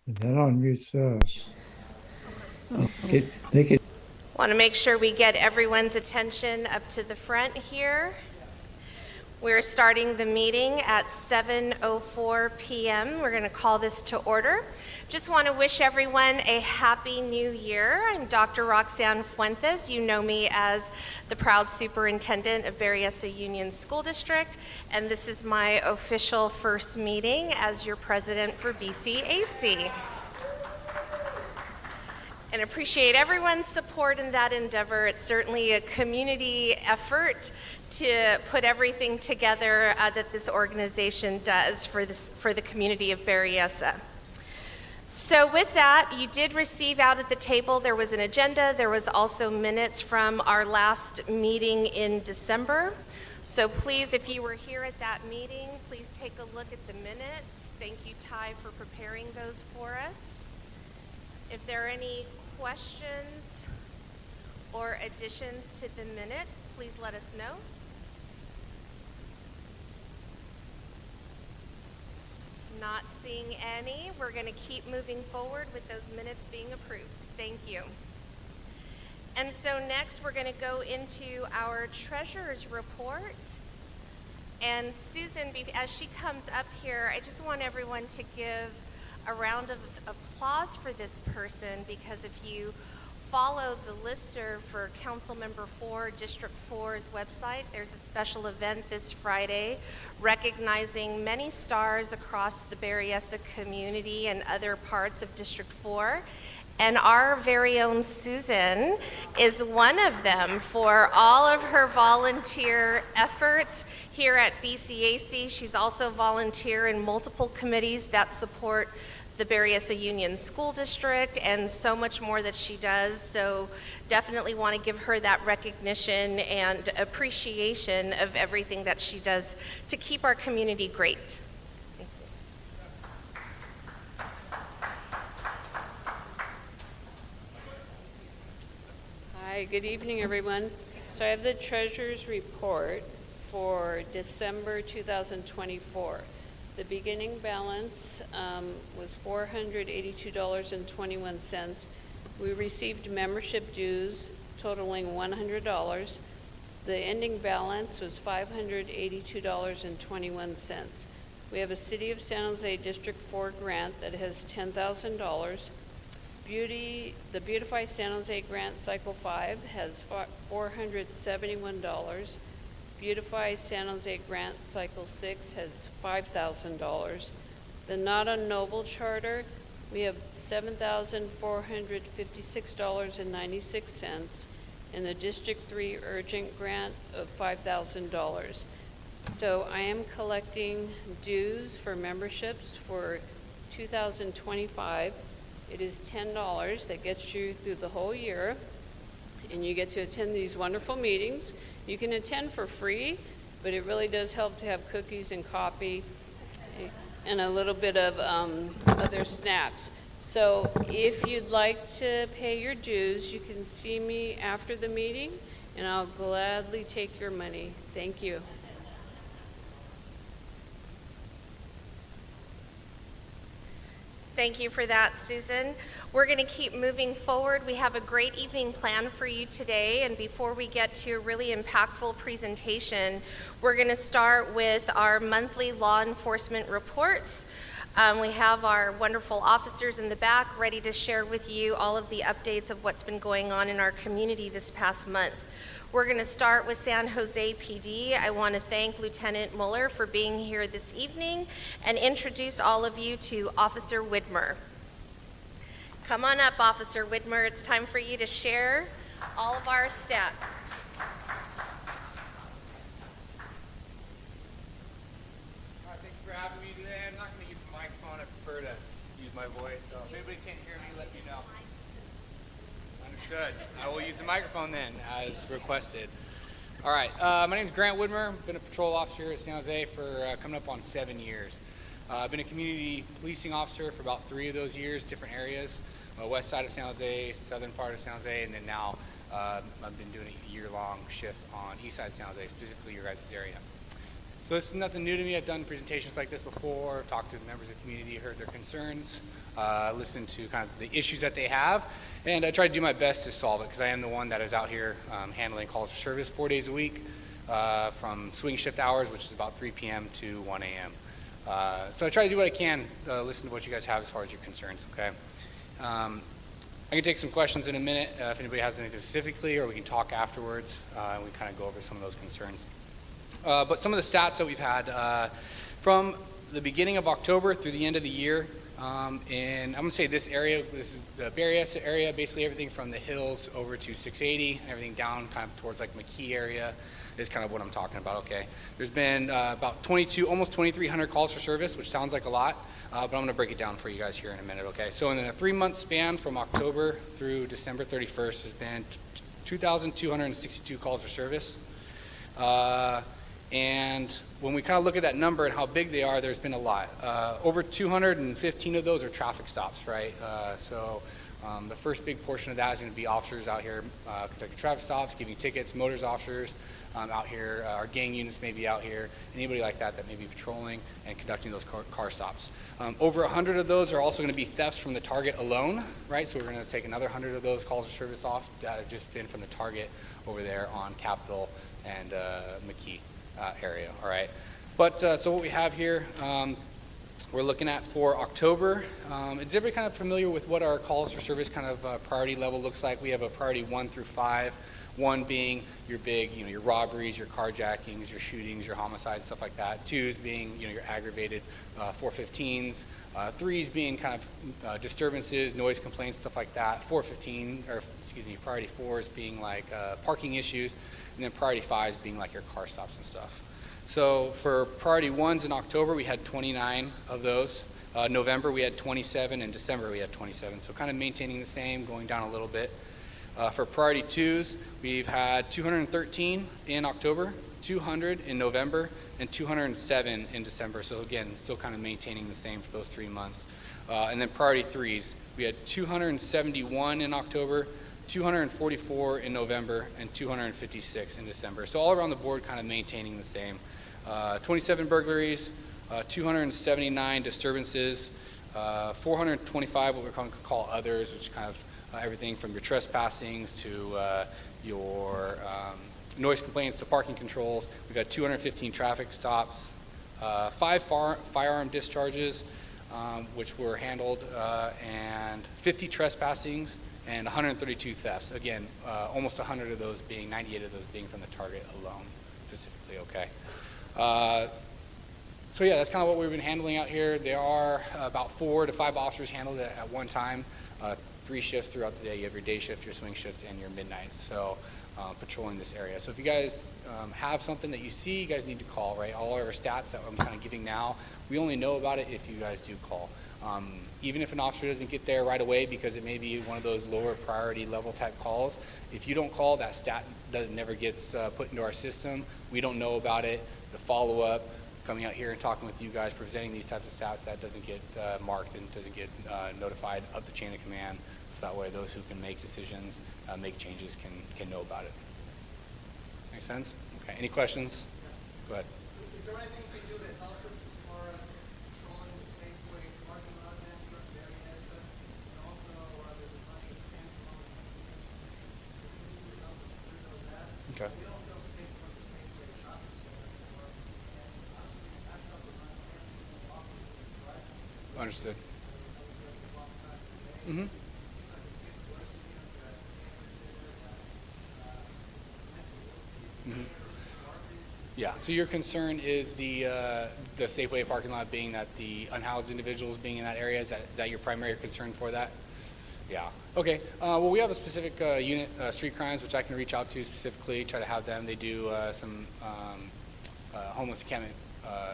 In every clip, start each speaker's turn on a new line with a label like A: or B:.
A: And that unmutes us. They can.
B: Want to make sure we get everyone's attention up to the front here. We're starting the meeting at 7:04 p.m. We're going to call this to order. Just want to wish everyone a happy new year. I'm Dr. Roxanne Fuentes. You know me as the proud superintendent of Berryessa Union School District, and this is my official first meeting as your president for BCAC. And appreciate everyone's support in that endeavor. It's certainly a community effort to put everything together that this organization does for the community of Berryessa. So with that, you did receive out at the table, there was an agenda, there was also minutes from our last meeting in December. So please, if you were here at that meeting, please take a look at the minutes. Thank you, Ty, for preparing those for us. If there are any questions or additions to the minutes, please let us know. Not seeing any. We're going to keep moving forward with those minutes being approved. Thank you. And so next we're going to go into our treasurer's report. And Susan, as she comes up here, I just want everyone to give a round of applause for this person, because if you follow the listserv for Council Member 4, District 4's website, there's a special event this Friday recognizing many stars across the Berryessa community and other parts of District 4. And our very own Susan is one of them for all of her volunteer efforts here at BCAC. She's also volunteer in multiple committees that support the Berryessa Union School District and so much more that she does. So definitely want to give her that recognition and appreciation of everything that she does to keep our community great.
C: Hi, good evening, everyone. So I have the treasurer's report for December 2024. The beginning balance was $482.21. We received membership dues totaling $100. The ending balance was $582.21. We have a City of San Jose District 4 grant that has $10,000. The Beautify San Jose Grant Cycle 5 has $471. Beautify San Jose Grant Cycle 6 has $5,000. The Not a Noble Charter, we have $7,456.96, and the District 3 Urgent Grant of $5,000. So I am collecting dues for memberships for 2025. It is $10 that gets you through the whole year, and you get to attend these wonderful meetings. You can attend for free, but it really does help to have cookies and coffee and a little bit of other snacks. So if you'd like to pay your dues, you can see me after the meeting, and I'll gladly take your money. Thank you.
B: Thank you for that, Susan. We're going to keep moving forward. We have a great evening planned for you today, and before we get to a really impactful presentation, we're going to start with our monthly law enforcement reports. We have our wonderful officers in the back ready to share with you all of the updates of what's been going on in our community this past month. We're going to start with San Jose PD. I want to thank Lieutenant Mueller for being here this evening and introduce all of you to Officer Widmer. Come on up, Officer Widmer. It's time for you to share all of our stats.
D: Thanks for having me today. I'm not going to use the microphone. I prefer to use my voice. So if anybody can't hear me, let me know. Understood. I will use the microphone then, as requested. All right. My name is Grant Widmer. Been a patrol officer here at San Jose for coming up on 7 years. I've been a community policing officer for about 3 of those years, different areas. West side of San Jose, southern part of San Jose, and then now I've been doing a year-long shift on east side of San Jose, specifically your guys' area. So this is nothing new to me. I've done presentations like this before. I've talked to members of the community, heard their concerns, listened to kind of the issues that they have, and I try to do my best to solve it because I am the one that is out here handling calls for service 4 days a week from swing shift hours, which is about 3 p.m. to 1 a.m. So I try to do what I can, listen to what you guys have as far as your concerns, okay? I can take some questions in a minute if anybody has anything specifically, or we can talk afterwards and we kind of go over some of those concerns. But some of the stats that we've had from the beginning of October through the end of the year, and I'm going to say this area, this is the Berry area, basically everything from the hills over to 680 and everything down kind of towards like McKee area is kind of what I'm talking about, okay? There's been about 22, almost 2,300 calls for service, which sounds like a lot, but I'm going to break it down for you guys here in a minute, okay? So in a 3-month span from October through December 31st, there's been 2,262 calls for service. And when we kind of look at that number and how big they are, there's been a lot. Over 215 of those are traffic stops, right? So the first big portion of that is going to be officers out here conducting traffic stops, giving tickets, motors officers out here, our gang units may be out here, anybody like that that may be patrolling and conducting those car stops. Over 100 of those are also going to be thefts from the target alone, right? So we're going to take another 100 of those calls for service off that have just been from the target over there on Capitol and McKee area, all right? But so what we have here, we're looking at for October. Is everybody kind of familiar with what our calls for service kind of priority level looks like? We have a priority 1 through 5. 1 being your big, your robberies, your carjackings, your shootings, your homicides, stuff like that. 2s being, your aggravated 415s. 3s being kind of disturbances, noise complaints, stuff like that. Priority 4s being like parking issues, and then priority 5s being like your car stops and stuff. So for priority 1s in October, we had 29 of those. November, we had 27, and December, we had 27. So kind of maintaining the same, going down a little bit. For priority 2s, we've had 213 in October, 200 in November, and 207 in December. So again, still kind of maintaining the same for those 3 months. And then priority 3s, we had 271 in October, 244 in November, and 256 in December. So all around the board kind of maintaining the same. 27 burglaries, 279 disturbances, 425 what we're going to call others, which kind of everything from your trespassings to your noise complaints to parking controls. We've got 215 traffic stops, 5 firearm discharges, which were handled, and 50 trespassings, and 132 thefts. Again, almost 100 of those being, 98 of those being from the target alone, specifically, okay? So yeah, that's kind of what we've been handling out here. There are about 4 to 5 officers handled at one time. 3 shifts throughout the day. You have your day shift, your swing shift, and your midnights. So patrolling this area. So if you guys have something that you see, you guys need to call, right? All our stats that I'm kind of giving now, we only know about it if you guys do call. Even if an officer doesn't get there right away because it may be one of those lower priority level type calls, if you don't call, that stat never gets put into our system. We don't know about it. The follow-up, coming out here and talking with you guys, presenting these types of stats, that doesn't get marked and doesn't get notified up the chain of command. So that way those who can make decisions, make changes can know about it. Make sense? Okay, any questions? Go ahead.
E: Is there anything you can do to help us as far as controlling the Safeway parking lot in certain areas? And also, there's a bunch of fans on the can you help us through that?
D: Okay.
E: We don't feel safe for the Safeway shopping center anymore. And obviously, that's stuff we're not right?
D: Understood. Mm-hmm. Mm-hmm. Yeah, so your concern is the Safeway parking lot being that the unhoused individuals being in that area, is that your primary concern for that? Yeah, okay. Well, we have a specific unit, street crimes, which I can reach out to specifically, try to have them. They do some homeless encampment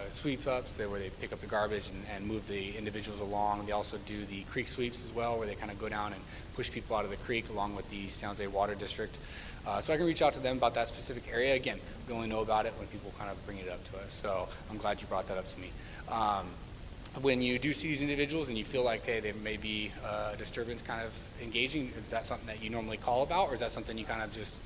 D: sweep-ups where they pick up the garbage and move the individuals along. They also do the creek sweeps as well, where they kind of go down and push people out of the creek along with the San Jose Water District. So I can reach out to them about that specific area. Again, we only know about it when people kind of bring it up to us. So I'm glad you brought that up to me. When you do see these individuals and you feel like, hey, they may be a disturbance kind of engaging, is that something that you normally call about, or is that something you kind of just...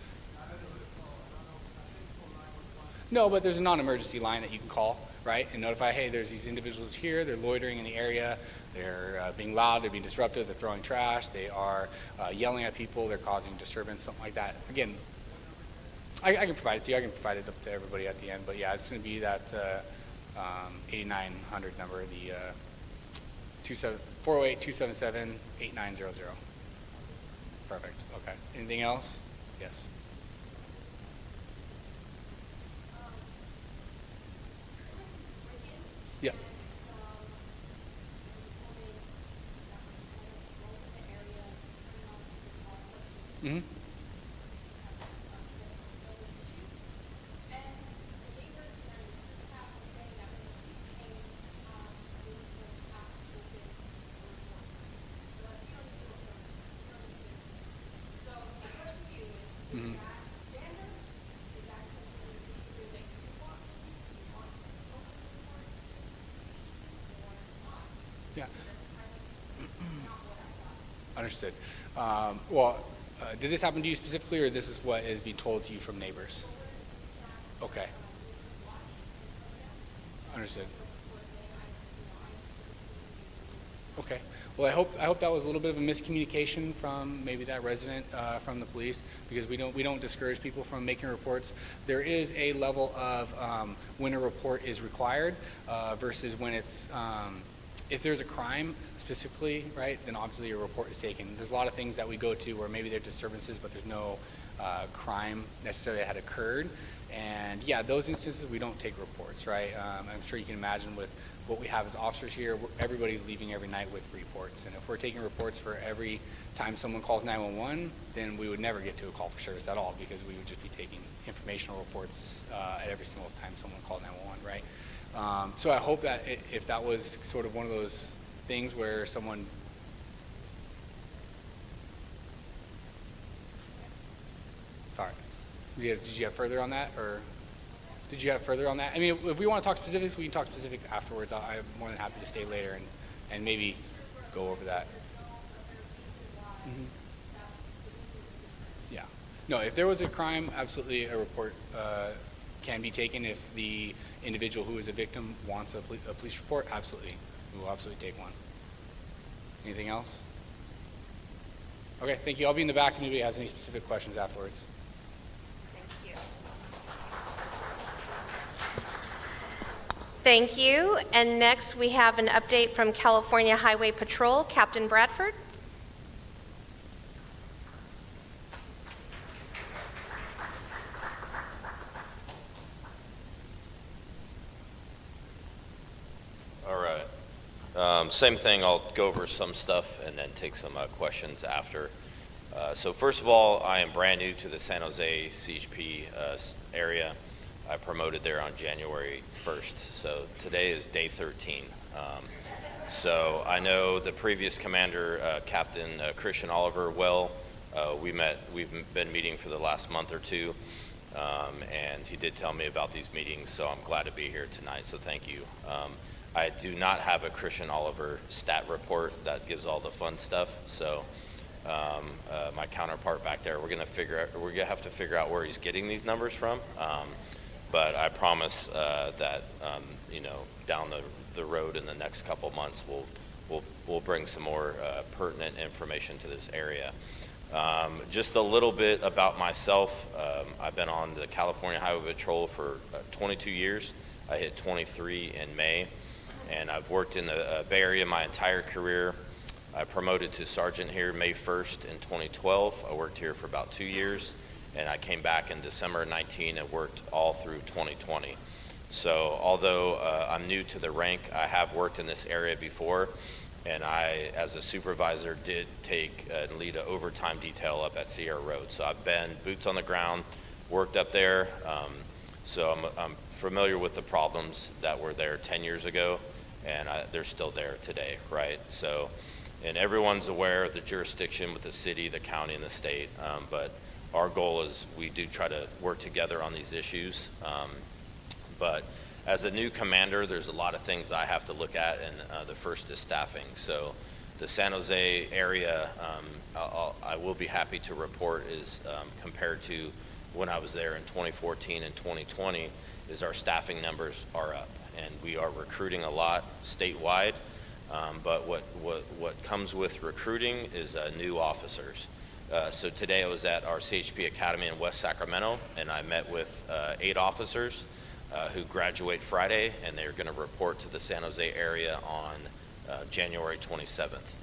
D: No, but there's a non-emergency line that you can call, right, and notify, hey, there's these individuals here, they're loitering in the area, they're being loud, they're being disruptive, they're throwing trash, they are yelling at people, they're causing disturbance, something like that. Again, I can provide it to you. I can provide it up to everybody at the end, but yeah, it's going to be that 8900 number, the 408-277-8900. Perfect. Okay. Anything else? Yes. Yeah. Mm-hmm. Mm-hmm. Yeah. Understood. Did this happen to you specifically, or this is what is being told to you from neighbors? Okay. Understood. Okay. Well, I hope that was a little bit of a miscommunication from maybe that resident from the police, because we don't discourage people from making reports. There is a level of when a report is required versus when it's if there's a crime specifically, right, then obviously a report is taken. There's a lot of things that we go to where maybe there are disturbances, but there's no crime necessarily that had occurred. And yeah, those instances we don't take reports, right? I'm sure you can imagine with what we have as officers here, everybody's leaving every night with reports. And if we're taking reports for every time someone calls 911, then we would never get to a call for service at all, because we would just be taking informational reports at every single time someone called 911, right? So I hope that if that was sort of one of those things where someone sorry, did you have further on that, or did you have further on that? I mean, if we want to talk specifics, we can talk specifics afterwards. I'm more than happy to stay later and maybe go over that. Mm-hmm. Yeah. No, if there was a crime, absolutely a report can be taken. If the individual who is a victim wants a police report, absolutely. We will absolutely take one. Anything else? Okay, thank you. I'll be in the back if anybody has any specific questions afterwards.
B: Thank you. Thank you. And next we have an update from California Highway Patrol, Captain Bradford.
F: Same thing, I'll go over some stuff and then take some questions after. So first of all, I am brand new to the San Jose CHP area. I promoted there on January 1st, so today is day 13. So I know the previous commander, Captain Christian Oliver, well. We've been meeting for the last month or two, and he did tell me about these meetings, so I'm glad to be here tonight, so thank you. I do not have a Christian Oliver stat report that gives all the fun stuff. So my counterpart back there, we're gonna have to figure out where he's getting these numbers from. But I promise that down the road in the next couple months, we'll bring some more pertinent information to this area. Just a little bit about myself. I've been on the California Highway Patrol for 22 years. I hit 23 in May. And I've worked in the Bay Area my entire career. I promoted to sergeant here May 1st in 2012. I worked here for about 2 years, and I came back in December 19 and worked all through 2020. So although I'm new to the rank, I have worked in this area before, and I, as a supervisor, did take and lead an overtime detail up at Sierra Road. So I've been boots on the ground, worked up there, so I'm familiar with the problems that were there 10 years ago. And they're still there today, right? So, and everyone's aware of the jurisdiction with the city, the county, and the state, but our goal is we do try to work together on these issues. But as a new commander, there's a lot of things I have to look at, and the first is staffing. So the San Jose area, I will be happy to report, is compared to when I was there in 2014 and 2020 is our staffing numbers are up, and we are recruiting a lot statewide. But what comes with recruiting is new officers. So today I was at our CHP Academy in West Sacramento, and I met with 8 officers who graduate Friday, and they're going to report to the San Jose area on January 27th.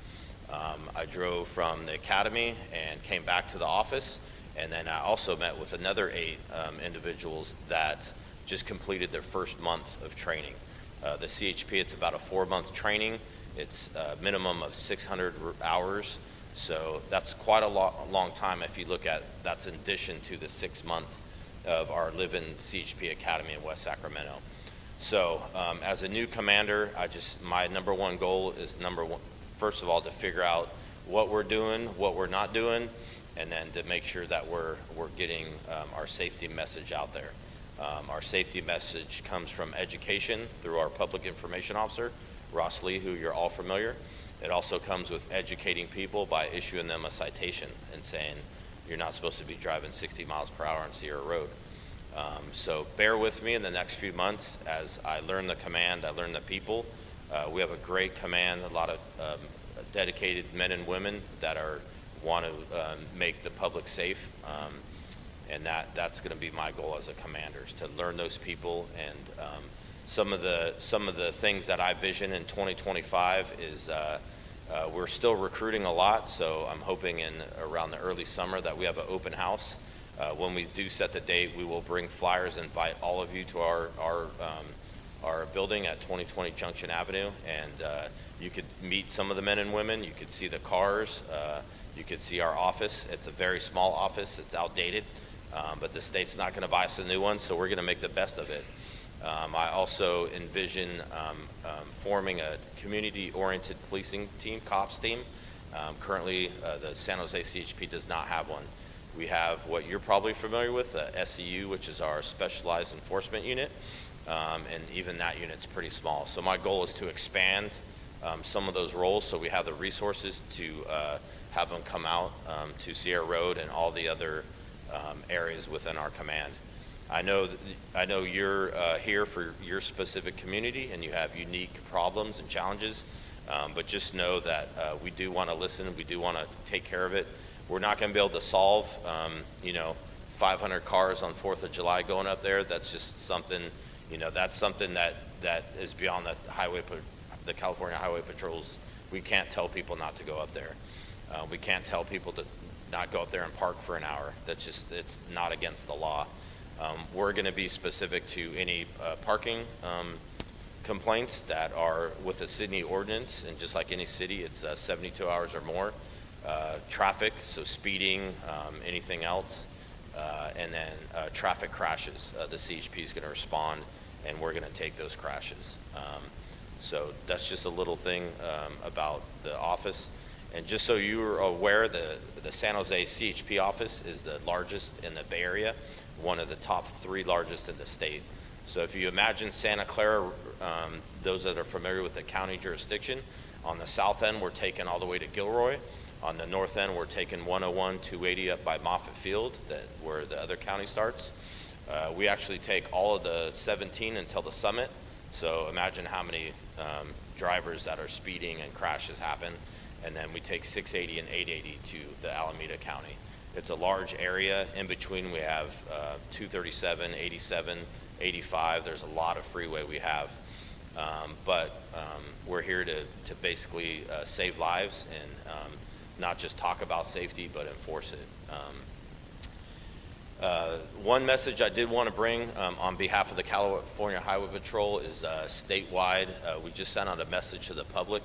F: I drove from the academy and came back to the office, and then I also met with another 8 individuals that just completed their first month of training. The CHP, it's about a 4-month training. It's a minimum of 600 hours, so that's quite a long time if you look at that's in addition to the 6 month of our Live-In CHP Academy in West Sacramento. So as a new commander, my number one goal is first of all, to figure out what we're doing, what we're not doing, and then to make sure that we're getting our safety message out there. Our safety message comes from education through our public information officer, Ross Lee, who you're all familiar. It also comes with educating people by issuing them a citation and saying, you're not supposed to be driving 60 miles per hour on Sierra Road. So bear with me in the next few months as I learn the command, I learn the people. We have a great command, a lot of dedicated men and women that want to make the public safe, and that's going to be my goal as a commander, is to learn those people. And some of the things that I vision in 2025 is we're still recruiting a lot, so I'm hoping around the early summer that we have an open house. When we do set the date, we will bring flyers, invite all of you to our building at 2020 Junction Avenue, and you could meet some of the men and women. You could see the cars. You could see our office. It's a very small office. It's outdated, but the state's not going to buy us a new one, so we're going to make the best of it. I also envision forming a community-oriented policing team, COPS team. Currently, the San Jose CHP does not have one. We have what you're probably familiar with, SEU, which is our Specialized Enforcement Unit, and even that unit's pretty small. So my goal is to expand some of those roles so we have the resources to have them come out to Sierra Road and all the other areas within our command. I know you're here for your specific community and you have unique problems and challenges, but just know that we do want to listen, we do want to take care of it. We're not going to be able to solve 500 cars on 4th of July going up there. That's just something, that's something that is beyond the California Highway Patrols. We can't tell people not to go up there. We can't tell people to not go up there and park for an hour. It's not against the law. We're going to be specific to any parking complaints that are with the Sydney ordinance, and just like any city, it's 72 hours or more. Traffic, so speeding, anything else, and then traffic crashes. The CHP is going to respond, and we're going to take those crashes. So that's just a little thing about the office. And just so you're aware, the San Jose CHP office is the largest in the Bay Area, one of the top 3 largest in the state. So if you imagine Santa Clara, those that are familiar with the county jurisdiction, on the south end we're taking all the way to Gilroy. On the north end we're taking 101, 280 up by Moffett Field, where the other county starts. We actually take all of the 17 until the summit. So imagine how many drivers that are speeding and crashes happen. And then we take 680 and 880 to the Alameda County. It's a large area. In between we have 237, 87, 85. There's a lot of freeway we have. But we're here to basically save lives and not just talk about safety, but enforce it. One message I did want to bring on behalf of the California Highway Patrol is statewide. We just sent out a message to the public,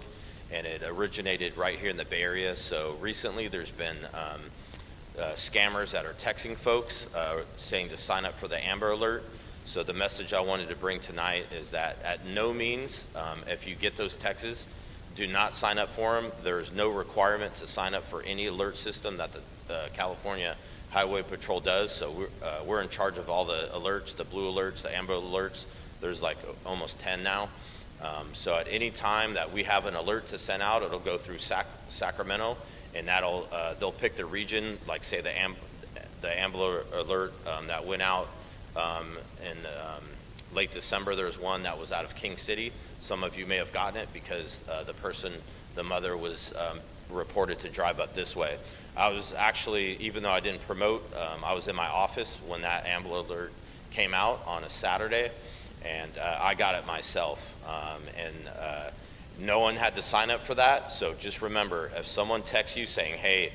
F: and it originated right here in the Bay Area. So recently there's been scammers that are texting folks saying to sign up for the Amber Alert. So the message I wanted to bring tonight is that at no means, if you get those texts, do not sign up for them. There's no requirement to sign up for any alert system that the California Highway Patrol does. So we're in charge of all the alerts, the blue alerts, the amber alerts. There's like almost 10 now. So at any time that we have an alert to send out, it'll go through Sacramento, and they'll pick the region, like say the Amber Alert that went out in late December. There was one that was out of King City. Some of you may have gotten it because the mother was reported to drive up this way. I was actually, even though I didn't promote, I was in my office when that Amber Alert came out on a Saturday, and I got it myself. No one had to sign up for that, so just remember, if someone texts you saying, hey,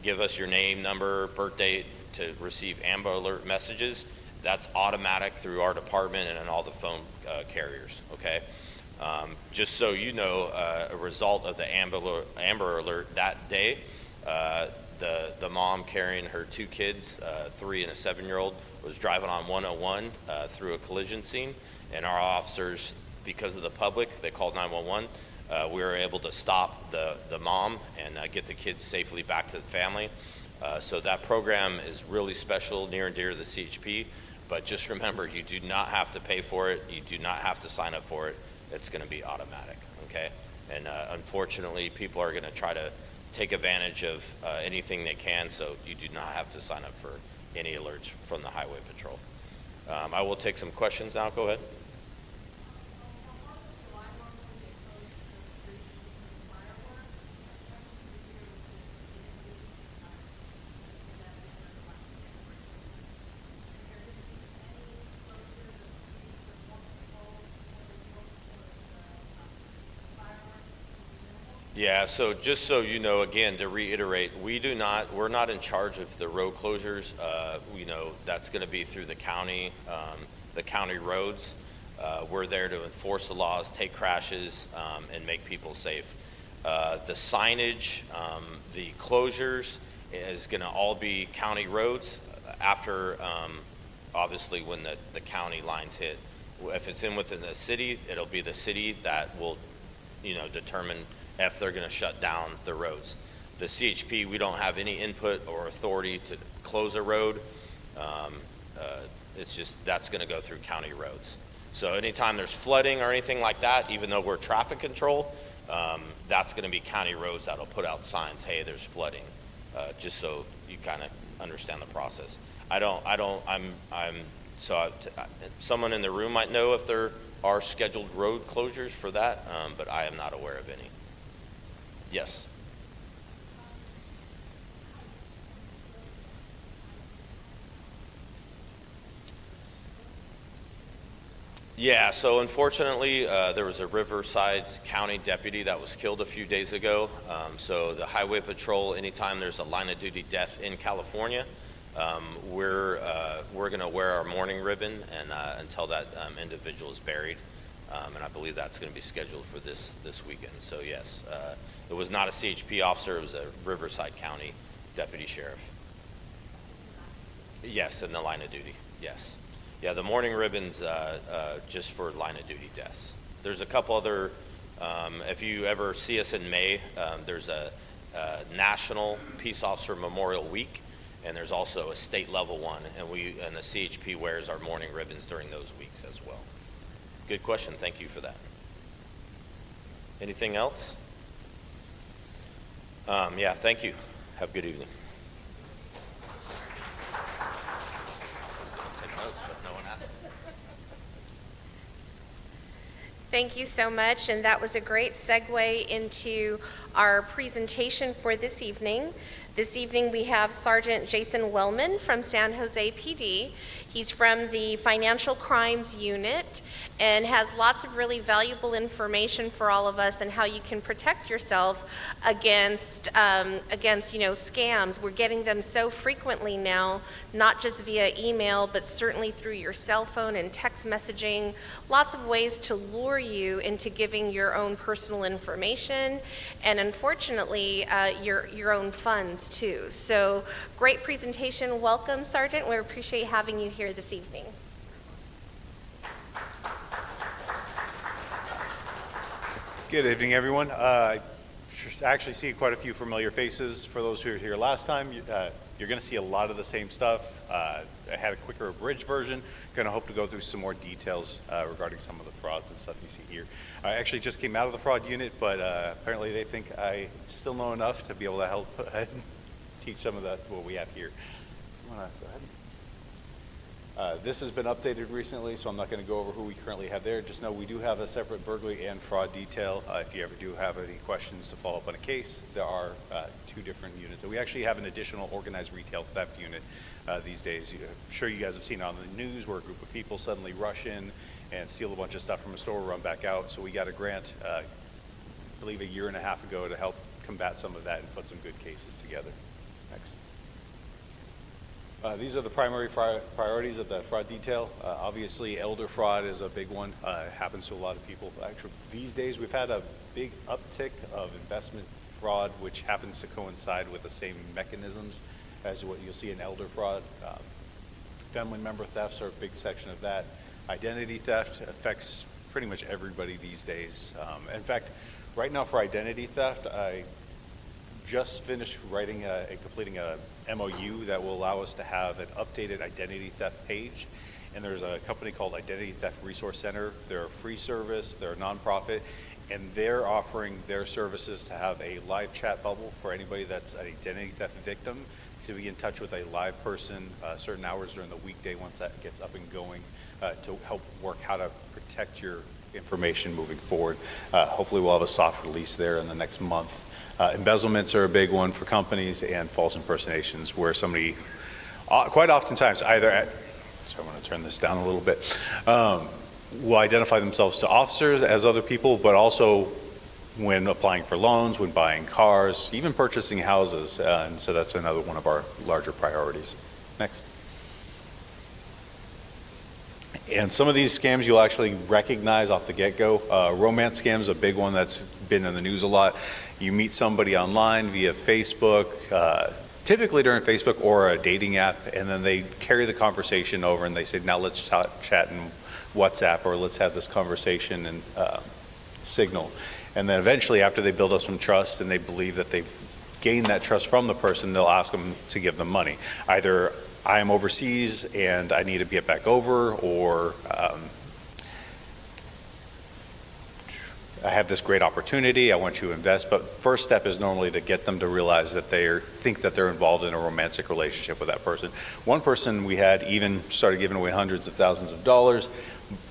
F: give us your name, number, birth date to receive Amber Alert messages, that's automatic through our department and in all the phone carriers, okay? Just so you know, a result of the Amber Alert that day, the mom carrying her two kids, 3 and a 7-year-old, was driving on 101 through a collision scene, and our officers, because of the public, they called 911. We were able to stop the mom and get the kids safely back to the family. So that program is really special, near and dear to the CHP, but just remember, you do not have to pay for it. You do not have to sign up for it. It's going to be automatic, okay? And unfortunately, people are going to try to take advantage of anything they can, so you do not have to sign up for any alerts from the Highway Patrol. I will take some questions now. Go ahead. Yeah, so just so you know, again, to reiterate, we're not in charge of the road closures. That's going to be through the county roads. We're there to enforce the laws, take crashes, and make people safe. The signage, the closures is going to all be county roads after, obviously, when the county lines hit. If it's within the city, it'll be the city that will, determine if they're going to shut down the roads. The CHP, we don't have any input or authority to close a road. It's just that's going to go through county roads. So anytime there's flooding or anything like that, even though we're traffic control, that's going to be county roads that'll put out signs, hey, there's flooding, just so you kind of understand the process. Someone in the room might know if there are scheduled road closures for that, but I am not aware of any. Yes. Yeah, so unfortunately, there was a Riverside County deputy that was killed a few days ago. So the Highway Patrol, anytime there's a line of duty death in California, we're going to wear our mourning ribbon and until that individual is buried. And I believe that's going to be scheduled for this weekend. So yes, it was not a CHP officer, it was a Riverside County deputy sheriff. Yes, in the line of duty, yes. Yeah, the mourning ribbon's just for line of duty deaths. There's a couple other, if you ever see us in May, there's a National Peace Officer Memorial Week, and there's also a state level one, and the CHP wears our mourning ribbons during those weeks as well. Good question. Thank you for that. Anything else? Yeah, thank you. Have a good evening. I was going to take notes, but no one asked me.
B: Thank you so much, and that was a great segue into our presentation for this evening. This evening we have Sergeant Jason Wellman from San Jose PD. He's from the Financial Crimes Unit and has lots of really valuable information for all of us on how you can protect yourself against scams. We're getting them so frequently now, not just via email, but certainly through your cell phone and text messaging. Lots of ways to lure you into giving your own personal information and unfortunately your own funds too. So great presentation. Welcome, Sergeant. We appreciate having you here this evening.
G: Good evening, everyone. I actually see quite a few familiar faces. For those who were here last time, you're going to see a lot of the same stuff. I had a quicker abridged version. Going to hope to go through some more details regarding some of the frauds and stuff you see here. I actually just came out of the fraud unit, but apparently they think I still know enough to be able to help teach some of what we have here. wanna go ahead? This has been updated recently, so I'm not going to go over who we currently have there. Just know we do have a separate burglary and fraud detail. If you ever do have any questions to follow up on a case, there are 2 different units. And we actually have an additional organized retail theft unit these days. I'm sure you guys have seen it on the news where a group of people suddenly rush in and steal a bunch of stuff from a store, run back out. So we got a grant, I believe, a year and a half ago to help combat some of that and put some good cases together. Next. These are the primary priorities of the fraud detail. Obviously, elder fraud is a big one. It happens to a lot of people. Actually, these days we've had a big uptick of investment fraud, which happens to coincide with the same mechanisms as what you'll see in elder fraud. Family member thefts are a big section of that. Identity theft affects pretty much everybody these days. In fact, right now for identity theft, I just finished writing and completing a MOU that will allow us to have an updated identity theft page. And there's a company called Identity Theft Resource Center. They're a free service, they're a nonprofit, and they're offering their services to have a live chat bubble for anybody that's an identity theft victim to be in touch with a live person certain hours during the weekday once that gets up and going to help work how to protect your information moving forward. Hopefully we'll have a soft release there in the next month. Embezzlements are a big one for companies, and false impersonations, where somebody, quite oftentimes, either at, so I want to turn this down a little bit, will identify themselves to officers as other people, but also when applying for loans, when buying cars, even purchasing houses, and so that's another one of our larger priorities. Next. And some of these scams you'll actually recognize off the get-go. Romance scams, a big one that's been in the news a lot. You meet somebody online via Facebook, typically during Facebook or a dating app, and then they carry the conversation over and they say, now let's chat in WhatsApp, or let's have this conversation in Signal. And then eventually, after they build up some trust and they believe that they've gained that trust from the person, they'll ask them to give them money. Either I am overseas and I need to get back over, or I have this great opportunity, I want you to invest. But first step is normally to get them to realize that they think that they're involved in a romantic relationship with that person. One person we had even started giving away hundreds of thousands of dollars,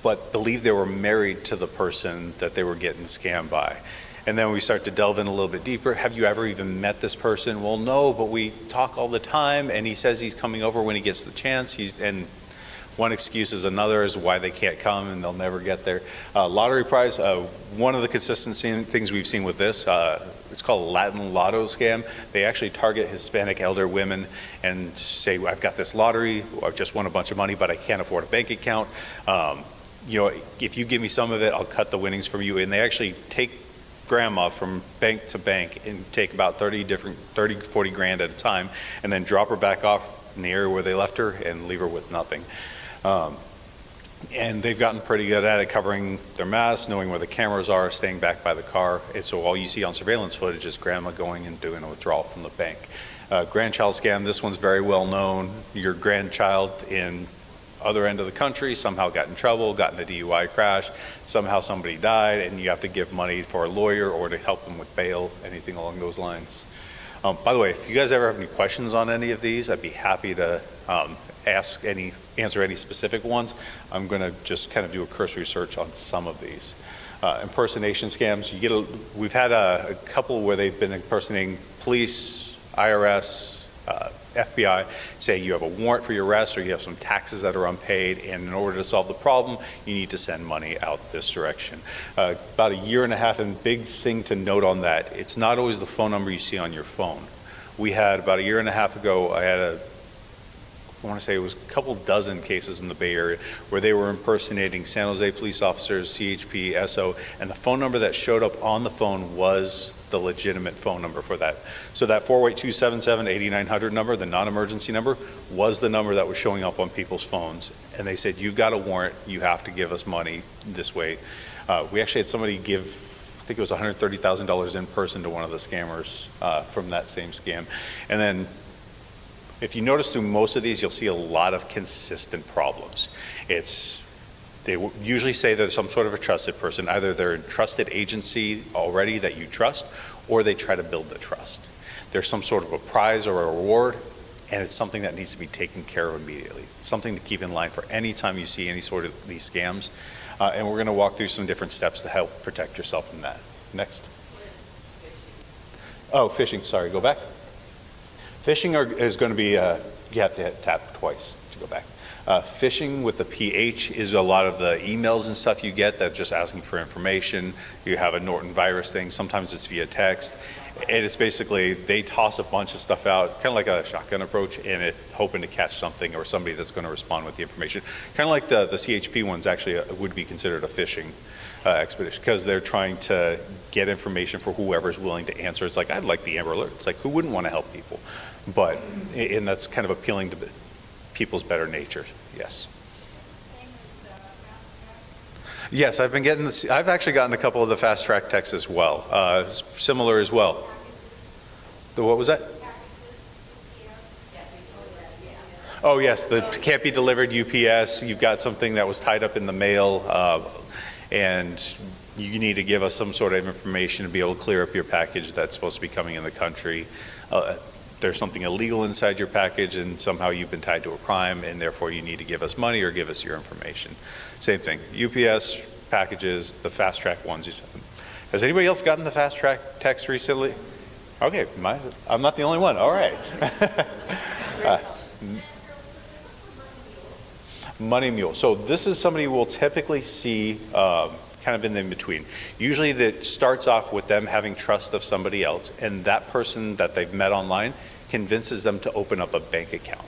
G: but believed they were married to the person that they were getting scammed by. And then we start to delve in a little bit deeper. Have you ever even met this person? Well, no, but we talk all the time, and he says he's coming over when he gets the chance. And one excuse is another is why they can't come, and they'll never get there. Lottery prize, one of the consistent things we've seen with this, it's called Latin Lotto scam. They actually target Hispanic elder women and say, I've got this lottery, I've just won a bunch of money, but I can't afford a bank account. You know, if you give me some of it, I'll cut the winnings from you. And they actually take grandma from bank to bank and take about 40 grand at a time, and then drop her back off in the area where they left her and leave her with nothing. And they've gotten pretty good at it, covering their masks, knowing where the cameras are, staying back by the car. And so all you see on surveillance footage is grandma going and doing a withdrawal from the bank. Grandchild scam, this one's very well known. Your grandchild in other end of the country somehow got in trouble, got in a DUI crash, somehow somebody died, and you have to give money for a lawyer or to help them with bail, anything along those lines. By the way, if you guys ever have any questions on any of these, I'd be happy to answer any specific ones. I'm going to just kind of do a cursory search on some of these. Impersonation scams, we've had a couple where they've been impersonating police, IRS, FBI, say you have a warrant for your arrest or you have some taxes that are unpaid, and in order to solve the problem, you need to send money out this direction. About a year and a half, and big thing to note on that, it's not always the phone number you see on your phone. We had about a year and a half ago, I want to say it was a couple dozen cases in the Bay Area where they were impersonating San Jose police officers, CHP, SO, and the phone number that showed up on the phone was the legitimate phone number for that. So that 482-77-8900 number, the non-emergency number, was the number that was showing up on people's phones. And they said, you've got a warrant, you have to give us money this way. We actually had somebody give, I think it was $130,000 in person to one of the scammers from that same scam. And then if you notice through most of these, you'll see a lot of consistent problems. They usually say there's some sort of a trusted person. Either they're a trusted agency already that you trust, or they try to build the trust. There's some sort of a prize or a reward, and it's something that needs to be taken care of immediately. Something to keep in line for any time you see any sort of these scams. And we're going to walk through some different steps to help protect yourself from that. Next. Oh, phishing, sorry, go back. Phishing is going to be, you have to tap twice to go back. Phishing with the PH is a lot of the emails and stuff you get that just asking for information. You have a Norton virus thing, sometimes it's via text. And it's basically, they toss a bunch of stuff out, kind of like a shotgun approach, and it's hoping to catch something or somebody that's going to respond with the information. Kind of like the CHP ones actually would be considered a phishing expedition, because they're trying to get information for whoever's willing to answer. It's like, I'd like the Amber Alert. It's like, who wouldn't want to help people? But, and that's kind of appealing to people's better nature, yes. Yes, I've been getting this, I've actually gotten a couple of the fast track texts as well, similar as well. What was that? Oh yes, the can't be delivered UPS, you've got something that was tied up in the mail, and you need to give us some sort of information to be able to clear up your package that's supposed to be coming in the country. There's something illegal inside your package and somehow you've been tied to a crime and therefore you need to give us money or give us your information. Same thing, UPS packages, the fast track ones. Has anybody else gotten the fast track text recently? Okay, I'm not the only one, all right. Money Mule, so this is somebody we'll typically see kind of in the in-between. Usually that starts off with them having trust of somebody else, and that person that they've met online convinces them to open up a bank account.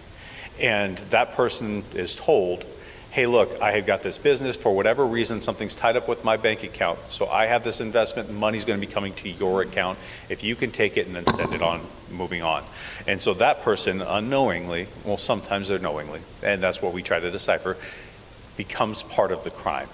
G: And that person is told, hey look, I have got this business, for whatever reason something's tied up with my bank account, so I have this investment, money's going to be coming to your account, if you can take it and then send it on, moving on. And so that person unknowingly, well sometimes they're knowingly, and that's what we try to decipher, becomes part of the crime.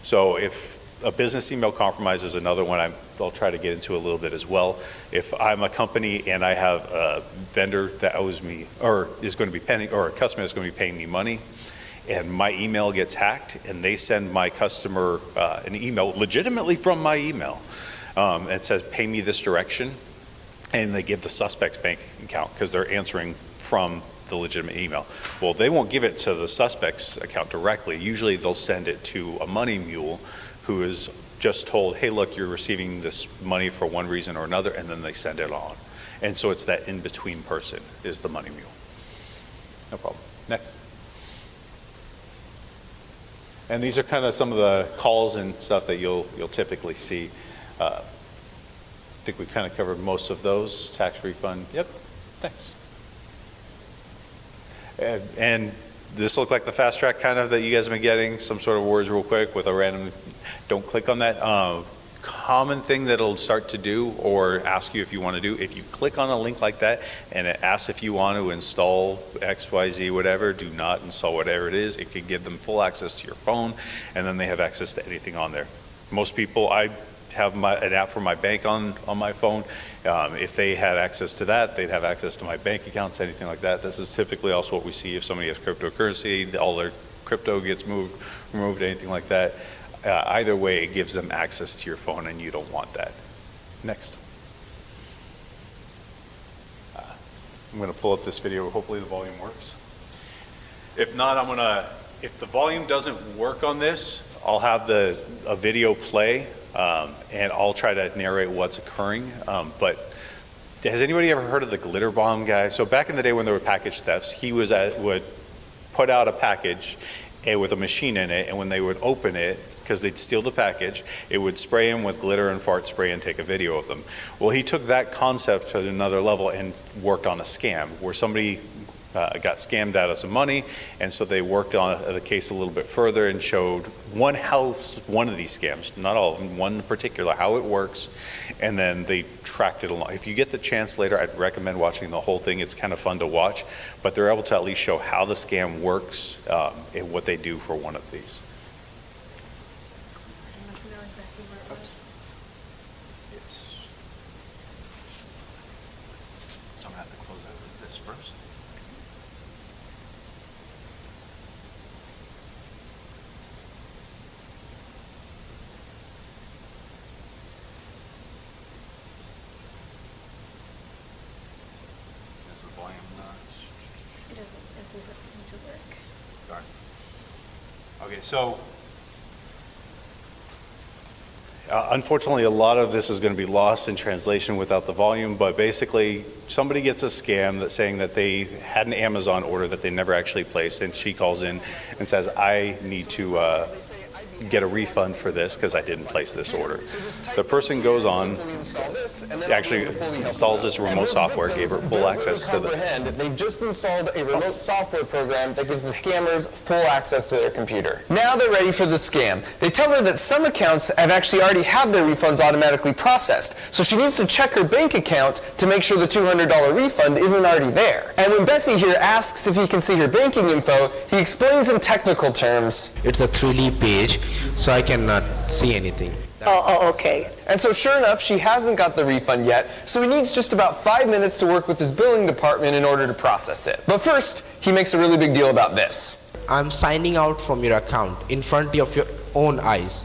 G: So if a business email compromise is another one I'll try to get into a little bit as well. If I'm a company and I have a vendor that owes me or is going to be paying, or a customer is going to be paying me money, and my email gets hacked and they send my customer an email legitimately from my email, it says pay me this direction, and they give the suspect's bank account because they're answering from the legitimate email. Well, they won't give it to the suspect's account directly. Usually they'll send it to a money mule who is just told, hey look, you're receiving this money for one reason or another, and then they send it on. And so it's that in-between person is the money mule. No problem. Next. And these are kind of some of the calls and stuff that you'll typically see. I think we kind of covered most of those. Tax refund, yep, thanks. And this looked like the fast track kind of that you guys have been getting, some sort of words real quick with a random, don't click on that. Common thing that it'll start to do or ask you if you want to do, if you click on a link like that and it asks if you want to install XYZ whatever, do not install whatever it is. It can give them full access to your phone, and then they have access to anything on there. Most people, I have an app for my bank on my phone. If they had access to that, they'd have access to my bank accounts, anything like that. This is typically also what we see if somebody has cryptocurrency, all their crypto gets removed, anything like that. Either way, it gives them access to your phone, and you don't want that. Next. I'm going to pull up this video. Hopefully the volume works. If not, if the volume doesn't work on this, I'll have a video play, and I'll try to narrate what's occurring. But has anybody ever heard of the glitter bomb guy? So back in the day when there were package thefts, he would put out a package with a machine in it, and when they would open it, because they'd steal the package, it would spray them with glitter and fart spray and take a video of them. Well, he took that concept to another level and worked on a scam where somebody got scammed out of some money, and so they worked on the case a little bit further and showed one of these scams, not all of them, one in particular, how it works, and then they tracked it along. If you get the chance later, I'd recommend watching the whole thing. It's kind of fun to watch, but they're able to at least show how the scam works and what they do for one of these.
B: I don't know exactly where it was.
G: Yes. So I'm going to have to close out this first. Is the volume not? Okay, so unfortunately, a lot of this is going to be lost in translation without the volume, but basically, somebody gets a scam that's saying that they had an Amazon order that they never actually placed, and she calls in and says, I need to get a refund for this because I didn't place this order. The person goes on, actually installs this remote software, gave her full access to the...
H: They've just installed a remote software program that gives the scammers full access to their computer. Now they're ready for the scam. They tell her that some accounts have actually already had their refunds automatically processed, so she needs to check her bank account to make sure the $200 refund isn't already there. And when Bessie here asks if he can see her banking info, he explains in technical terms,
I: it's a 3D page, so I cannot see anything.
J: Okay.
H: And so sure enough, she hasn't got the refund yet, so he needs just about 5 minutes to work with his billing department in order to process it. But first, he makes a really big deal about this.
I: I'm signing out from your account in front of your own eyes.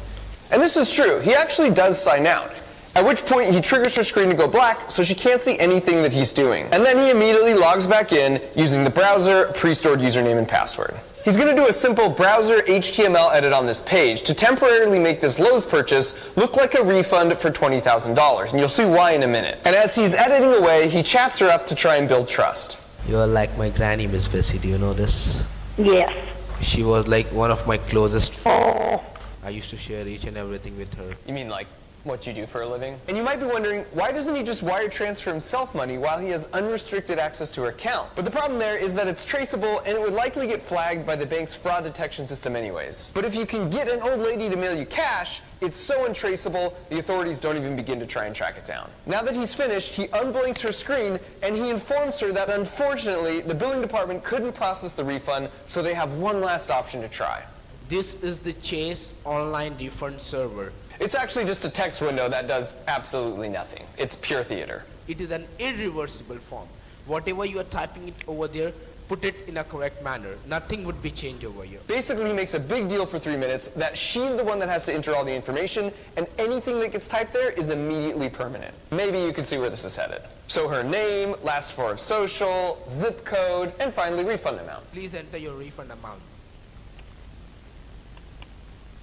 H: And this is true. He actually does sign out. At which point he triggers her screen to go black so she can't see anything that he's doing. And then he immediately logs back in using the browser pre-stored username and password. He's going to do a simple browser HTML edit on this page to temporarily make this Lowe's purchase look like a refund for $20,000, and you'll see why in a minute. And as he's editing away, he chats her up to try and build trust.
I: You're like my granny, Miss Bessie. Do you know this?
J: Yes.
I: She was like one of my closest
J: Oh.
I: I used to share each and everything with her.
H: You mean like what you do for a living? And you might be wondering, why doesn't he just wire transfer himself money while he has unrestricted access to her account? But the problem there is that it's traceable and it would likely get flagged by the bank's fraud detection system anyways. But if you can get an old lady to mail you cash, it's so untraceable, the authorities don't even begin to try and track it down. Now that he's finished, he unblinks her screen and he informs her that unfortunately, the billing department couldn't process the refund, so they have one last option to try.
I: This is the Chase online refund server.
H: It's actually just a text window that does absolutely nothing. It's pure theater.
I: It is an irreversible form. Whatever you are typing it over there, put it in a correct manner. Nothing would be changed over here.
H: Basically, he makes a big deal for 3 minutes that she's the one that has to enter all the information, and anything that gets typed there is immediately permanent. Maybe you can see where this is headed. So her name, last four of social, zip code, and finally refund amount.
I: Please enter your refund amount.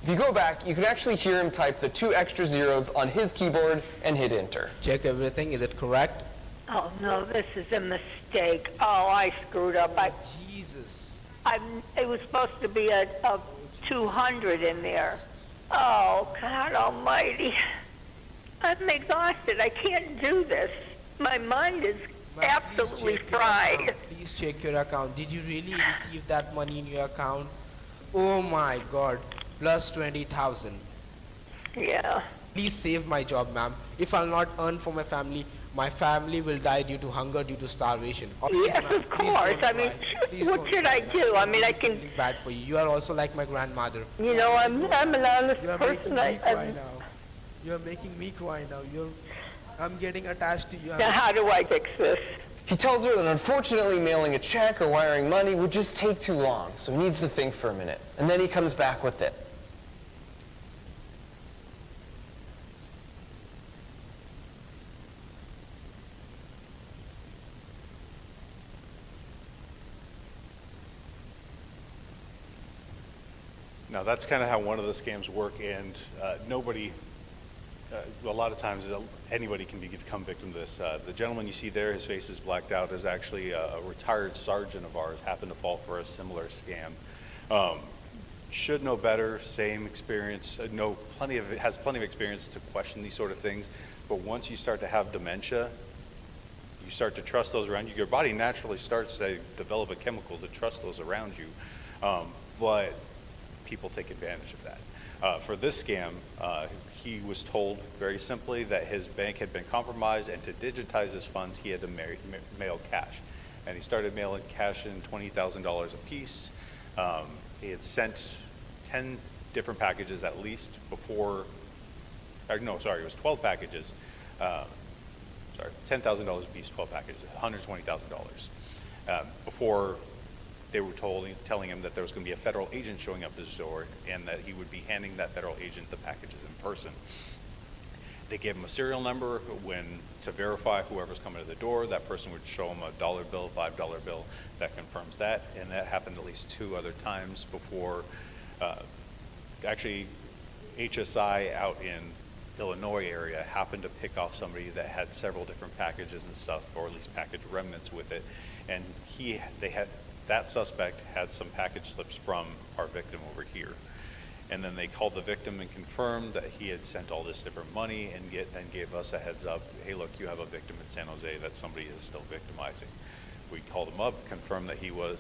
H: If you go back, you can actually hear him type the 2 extra zeros on his keyboard and hit enter.
I: Check everything. Is it correct?
J: Oh, no, this is a mistake. Oh, I screwed up.
I: Jesus.
J: It was supposed to be a 200 in there. Oh, God almighty. I'm exhausted. I can't do this. My mind is absolutely fried.
I: Please check your account. Did you really receive that money in your account? Oh my God. Plus 20,000.
J: Yeah.
I: Please save my job, ma'am. If I'll not earn for my family will die due to hunger, due to starvation. Please,
J: Yes,
I: ma'am,
J: of
I: please
J: course.
I: don't
J: I mean,
I: cry. Please
J: what
I: don't
J: should
I: cry,
J: I do? I mean, I can,
I: It's bad for you. You are also like my grandmother.
J: you know, I'm an honest
I: You are
J: person.
I: making me cry now. You are making me cry now. I'm getting attached to you.
J: Now, how do I fix this?
H: He tells her that unfortunately mailing a check or wiring money would just take too long, so he needs to think for a minute. And then he comes back with it.
G: Now, that's kind of how one of the scams work, and a lot of times anybody can become victim to this. The gentleman you see there, his face is blacked out, is actually a retired sergeant of ours, happened to fall for a similar scam. Should know better, same experience, has plenty of experience to question these sort of things, but once you start to have dementia, you start to trust those around you. Your body naturally starts to develop a chemical to trust those around you, but people take advantage of that. For this scam, he was told very simply that his bank had been compromised, and to digitize his funds, he had to mail cash. And he started mailing cash in $20,000 a piece. He had sent 10 different packages at least before, it was 12 packages. $10,000 a piece, 12 packages, $120,000. Before they were telling him that there was going to be a federal agent showing up at his door and that he would be handing that federal agent the packages in person. They gave him a serial number to verify whoever's coming to the door. That person would show him a $1 bill, $5 bill that confirms that, and that happened at least 2 other times before Actually, HSI out in Illinois area happened to pick off somebody that had several different packages and stuff, or at least package remnants with it, and that suspect had some package slips from our victim over here. And then they called the victim and confirmed that he had sent all this different money, and then gave us a heads up, hey look, you have a victim in San Jose that somebody is still victimizing. We called him up, confirmed that he was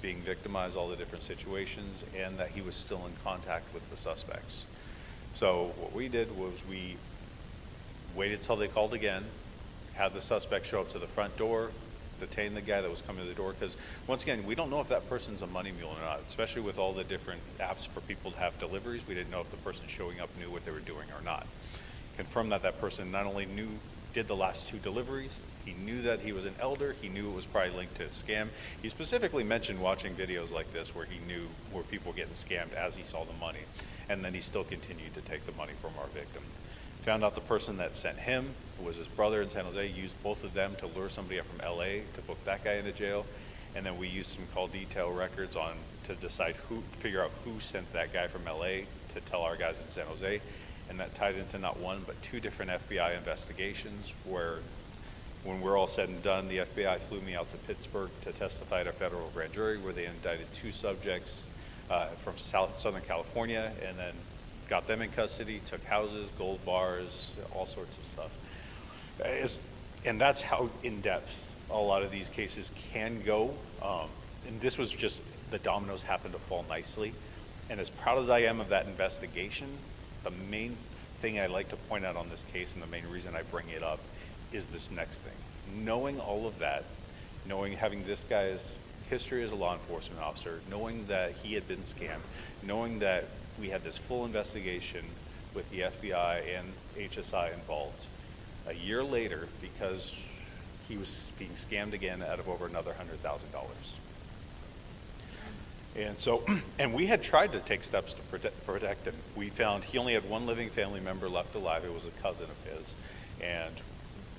G: being victimized, all the different situations, and that he was still in contact with the suspects. So what we did was we waited till they called again, had the suspect show up to the front door, detain the guy that was coming to the door, because once again, we don't know if that person's a money mule or not, especially with all the different apps for people to have deliveries. We didn't know if the person showing up knew what they were doing or not. Confirmed that that person not only did the last 2 deliveries, he knew that he was an elder, he knew it was probably linked to a scam. He specifically mentioned watching videos like this where he knew where people were getting scammed as he saw the money, and then he still continued to take the money from our victim. Found out the person that sent him was his brother in San Jose, used both of them to lure somebody up from LA to book that guy into jail, and then we used some call detail records to figure out who sent that guy from LA to tell our guys in San Jose. And that tied into not one, but 2 different FBI investigations where, when we're all said and done, the FBI flew me out to Pittsburgh to testify at a federal grand jury where they indicted 2 subjects from Southern California, and then got them in custody, took houses, gold bars, all sorts of stuff. And that's how in-depth a lot of these cases can go. And this was just, the dominoes happened to fall nicely. And as proud as I am of that investigation, the main thing I like to point out on this case, and the main reason I bring it up, is this next thing. Knowing all of that, having this guy's history as a law enforcement officer, knowing that he had been scammed, knowing that we had this full investigation with the FBI and HSI involved. A year later, because he was being scammed again out of over another $100,000. And so, and we had tried to take steps to protect him. We found he only had 1 living family member left alive. It was a cousin of his. And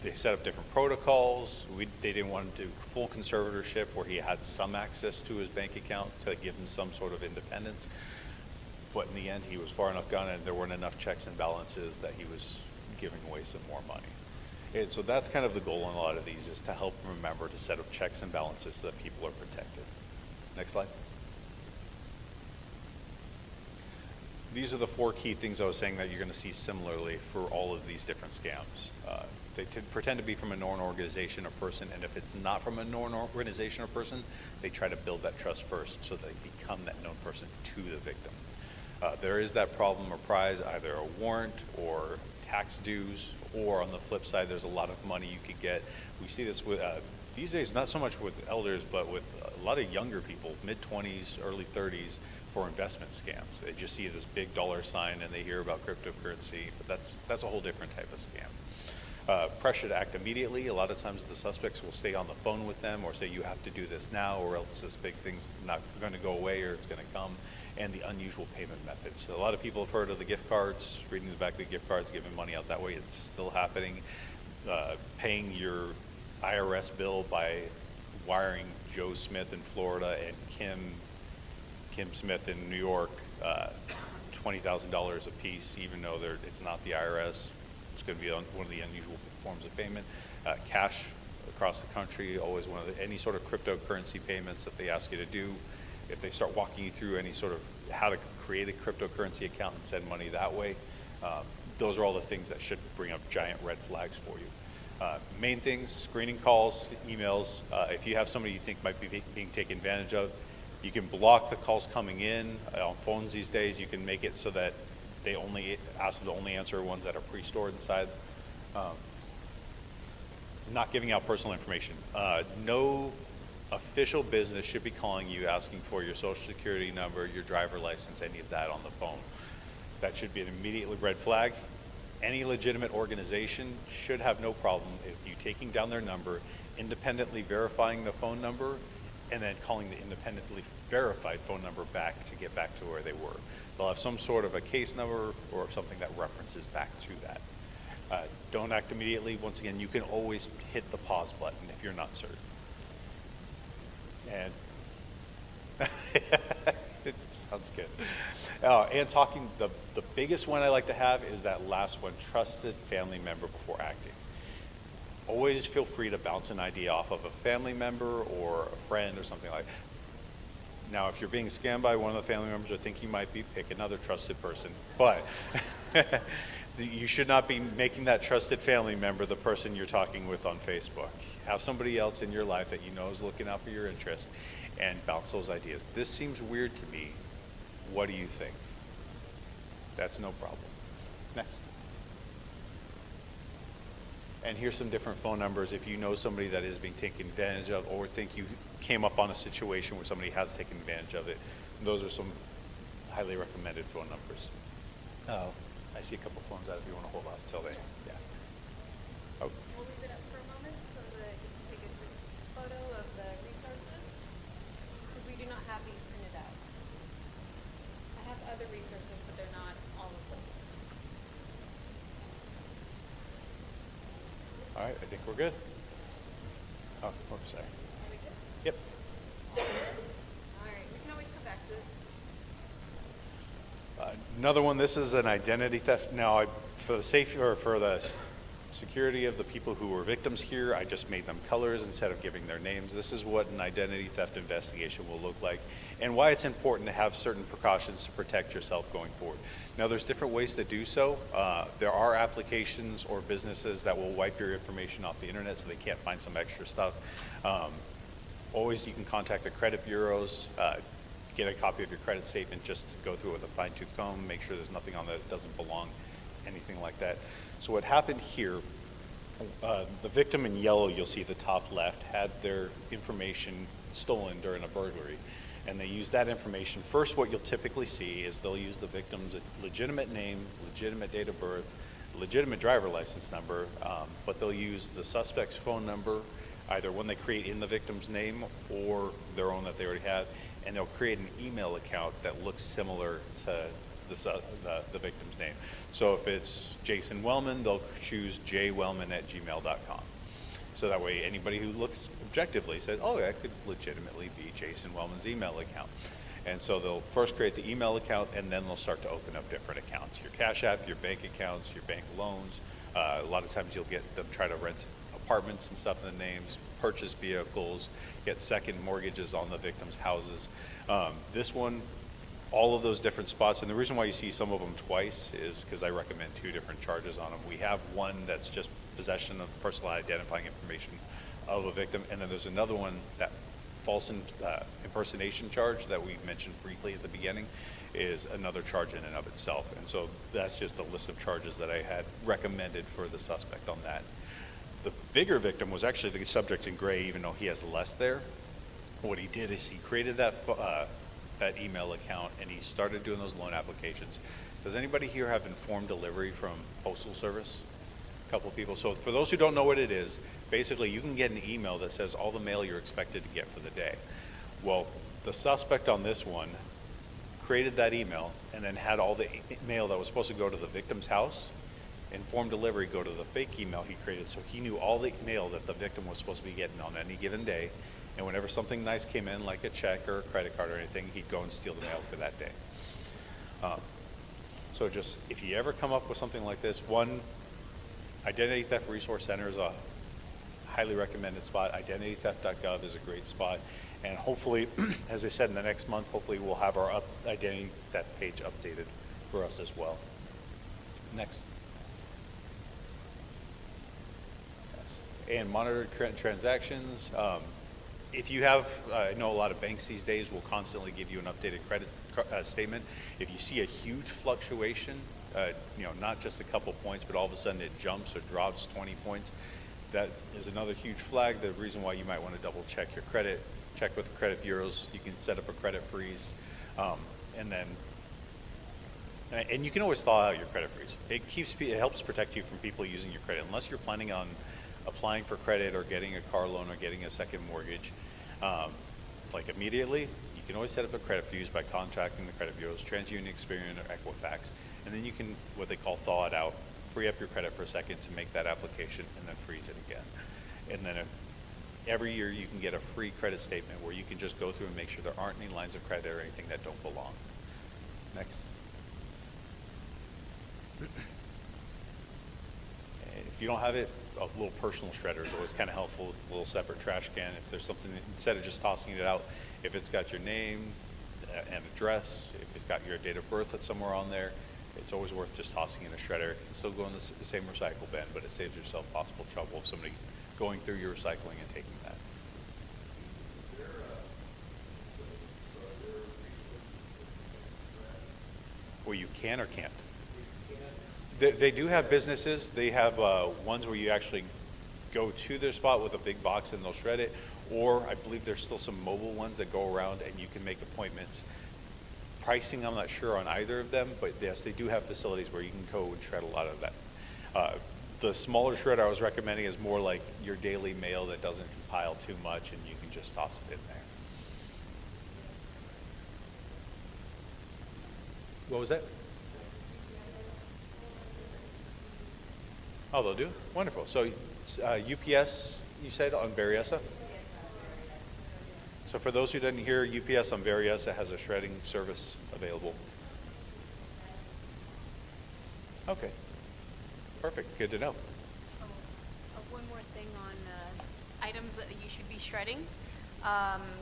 G: they set up different protocols. They didn't want him to do full conservatorship where he had some access to his bank account to give him some sort of independence. But in the end, he was far enough gone, and there weren't enough checks and balances that he was giving away some more money. And so that's kind of the goal in a lot of these, is to help remember to set up checks and balances so that people are protected. Next slide. These are the 4 key things I was saying that you're going to see similarly for all of these different scams. They pretend to be from a known organization or person, and if it's not from a known organization or person, they try to build that trust first so they become that known person to the victim. There is that problem or prize, either a warrant or tax dues, or on the flip side, there's a lot of money you could get. We see this with these days, not so much with elders, but with a lot of younger people, mid-20s, early 30s, for investment scams. They just see this big dollar sign and they hear about cryptocurrency, but that's a whole different type of scam. Pressure to act immediately. A lot of times the suspects will stay on the phone with them or say, you have to do this now, or else this big thing's not going to go away, or it's going to come. And the unusual payment methods. So a lot of people have heard of the gift cards, reading the back of the gift cards, giving money out that way. It's still happening. Paying your IRS bill by wiring Joe Smith in Florida and Kim Smith in New York $20,000 a piece, even though it's not the IRS. It's going to be one of the unusual forms of payment. Cash across the country, always any sort of cryptocurrency payments that they ask you to do. If they start walking you through any sort of how to create a cryptocurrency account and send money that way, those are all the things that should bring up giant red flags for you. Main things: screening calls, emails. If you have somebody you think might be being taken advantage of, you can block the calls coming in. On phones these days, you can make it so that they only answer ones that are pre-stored inside. Not giving out personal information. No official business should be calling you asking for your social security number, your driver license, any of that on the phone. That should be an immediate red flag. Any legitimate organization should have no problem if you taking down their number, independently verifying the phone number, and then calling the independently verified phone number back to get back to where they were. They'll have some sort of a case number or something that references back to that. Don't act immediately. Once again, you can always hit the pause button if you're not certain. And it sounds good. And talking, the biggest one I like to have is that last one, trusted family member before acting. Always feel free to bounce an idea off of a family member or a friend or something like that. Now, if you're being scammed by one of the family members or think you might be, pick another trusted person. But you should not be making that trusted family member the person you're talking with on Facebook. Have somebody else in your life that you know is looking out for your interest and bounce those ideas. This seems weird to me. What do you think? That's no problem. Next. And here's some different phone numbers if you know somebody that is being taken advantage of or think you came up on a situation where somebody has taken advantage of it. Those are some highly recommended phone numbers. I see a couple phones out if you want to hold off until then. Yeah. Oh.
B: We'll leave it up for a moment so that you can take a quick photo of the resources, because we do not have these printed out. I have other resources, but they're not all of those.
G: All right, I think we're good. Oh, sorry.
B: Are we good?
G: Yep.
B: All right, we can always come back to it.
G: Another one, this is an identity theft. Now, for the safety or for the security of the people who were victims here, I just made them colors instead of giving their names. This is what an identity theft investigation will look like and why it's important to have certain precautions to protect yourself going forward. Now, there's different ways to do so. There are applications or businesses that will wipe your information off the internet so they can't find some extra stuff. Always, you can contact the credit bureaus, get a copy of your credit statement, just go through it with a fine-tooth comb, make sure there's nothing on that doesn't belong, anything like that. So what happened here, the victim in yellow, you'll see the top left, had their information stolen during a burglary. And they use that information. First, what you'll typically see is they'll use the victim's legitimate name, legitimate date of birth, legitimate driver license number, but they'll use the suspect's phone number, either one they create in the victim's name or their own that they already have, and they'll create an email account that looks similar to the victim's name. So if it's Jason Wellman, they'll choose jwellman@gmail.com. So that way anybody who looks objectively says, oh, that could legitimately be Jason Wellman's email account. And so they'll first create the email account, and then they'll start to open up different accounts. Your Cash App, your bank accounts, your bank loans. A lot of times you'll get them try to rent apartments and stuff in the names, purchase vehicles, get second mortgages on the victims' houses. This one, all of those different spots, and the reason why you see some of them twice is because I recommend two different charges on them. We have one that's just possession of personal identifying information of a victim, and then there's another one, that false impersonation charge that we mentioned briefly at the beginning is another charge in and of itself. And so that's just a list of charges that I had recommended for the suspect on that. The bigger victim was actually the subject in gray, even though he has less there. What he did is he created that email account and he started doing those loan applications. Does anybody here have informed delivery from Postal Service? A couple of people. So for those who don't know what it is, basically you can get an email that says all the mail you're expected to get for the day. Well, the suspect on this one created that email and then had all the mail that was supposed to go to the victim's house, informed delivery, go to the fake email he created. So he knew all the mail that the victim was supposed to be getting on any given day. And whenever something nice came in, like a check or a credit card or anything, he'd go and steal the mail for that day. So just, if you ever come up with something like this, one, Identity Theft Resource Center is a highly recommended spot. IdentityTheft.gov is a great spot. And hopefully, as I said, in the next month, hopefully we'll have our identity theft page updated for us as well. Next. Yes. And monitored transactions. If you have, I know a lot of banks these days will constantly give you an updated credit statement. If you see a huge fluctuation, not just a couple points, but all of a sudden it jumps or drops 20 points, that is another huge flag. The reason why you might want to double check your credit, check with the credit bureaus. You can set up a credit freeze, and you can always thaw out your credit freeze. It helps protect you from people using your credit. Unless you're planning on applying for credit or getting a car loan or getting a second mortgage, like immediately, you can always set up a credit freeze by contacting the credit bureaus, TransUnion, Experian, or Equifax, and then you can, what they call thaw it out, free up your credit for a second to make that application and then freeze it again. And then every year you can get a free credit statement where you can just go through and make sure there aren't any lines of credit or anything that don't belong. Next. And if you don't have it, a little personal shredder is always kind of helpful, a little separate trash can. If there's something, instead of just tossing it out, if it's got your name and address, if it's got your date of birth that's somewhere on there, it's always worth just tossing in a shredder. It can still go in the same recycle bin, but it saves yourself possible trouble of somebody going through your recycling and taking that. Well, you can or can't. They do have businesses. They have ones where you actually go to their spot with a big box and they'll shred it. Or I believe there's still some mobile ones that go around and you can make appointments. Pricing, I'm not sure on either of them, but yes, they do have facilities where you can go and shred a lot of that. The smaller shredder I was recommending is more like your daily mail that doesn't compile too much and you can just toss it in there. What was that? Oh, they'll do? Wonderful. So UPS, you said, on Berryessa? So for those who didn't hear, UPS on Berryessa has a shredding service available. Okay. Perfect. Good to know.
K: One more thing on items that you should be shredding.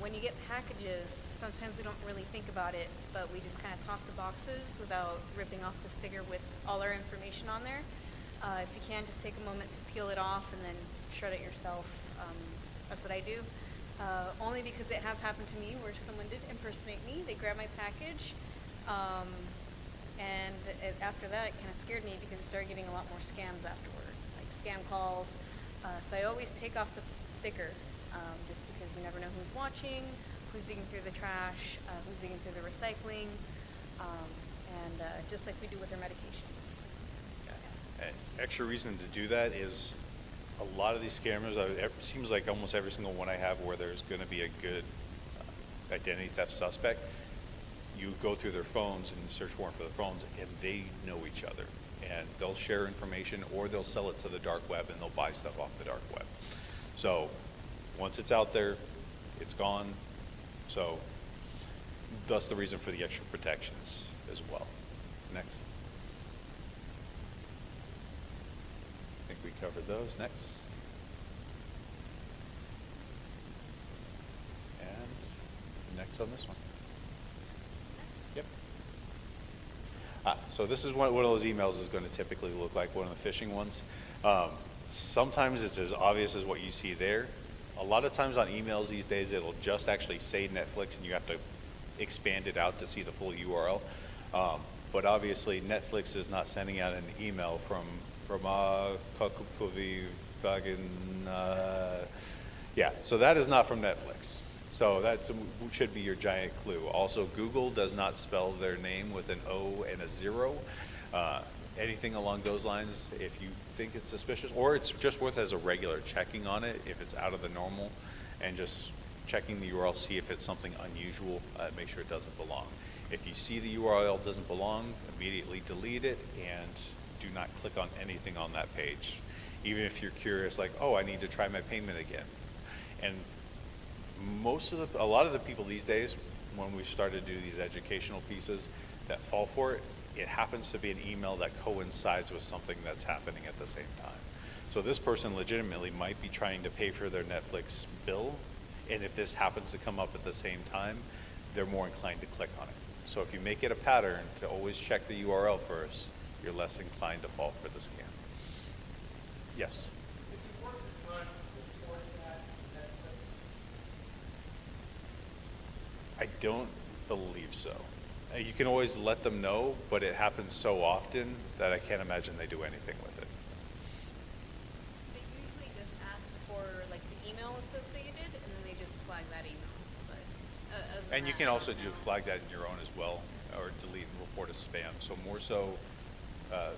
K: When you get packages, sometimes we don't really think about it, but we just kind of toss the boxes without ripping off the sticker with all our information on there. If you can, just take a moment to peel it off and then shred it yourself. That's what I do. Only because it has happened to me where someone did impersonate me. They grabbed my package, and after that, it kind of scared me because I started getting a lot more scams afterward, like scam calls. So I always take off the sticker, just because you never know who's watching, who's digging through the trash, who's digging through the recycling, and just like we do with our medications.
G: An extra reason to do that is a lot of these scammers, it seems like almost every single one I have where there's going to be a good identity theft suspect, you go through their phones and search warrant for their phones and they know each other and they'll share information or they'll sell it to the dark web and they'll buy stuff off the dark web. So once it's out there, it's gone. So thus the reason for the extra protections as well. Next. I think we covered those. Next. And next on this one. Yep. So this is what one of those emails is going to typically look like, one of the phishing ones. Sometimes it's as obvious as what you see there. A lot of times on emails these days, it'll just actually say Netflix and you have to expand it out to see the full URL. But obviously Netflix is not sending out an email from Kakupuvi yeah, so that is not from Netflix. So that should be your giant clue. Also, Google does not spell their name with an O and a 0. Anything along those lines, if you think it's suspicious, or it's just worth as a regular checking on it if it's out of the normal, and just checking the URL, see if it's something unusual, make sure it doesn't belong. If you see the URL doesn't belong, immediately delete it and do not click on anything on that page. Even if you're curious, like, oh, I need to try my payment again. And a lot of the people these days, when we started to do these educational pieces that fall for it, it happens to be an email that coincides with something that's happening at the same time. So this person legitimately might be trying to pay for their Netflix bill, and if this happens to come up at the same time, they're more inclined to click on it. So if you make it a pattern to always check the URL first, you're less inclined to fall for the scam. Yes?
E: Is it worth the time to report that Netflix?
G: I don't believe so. You can always let them know, but it happens so often that I can't imagine they do anything with it.
K: They usually just ask for like the email associated, and then they just flag that email. But
G: And you can also do flag that in your own as well, or delete and report as spam. So more so, I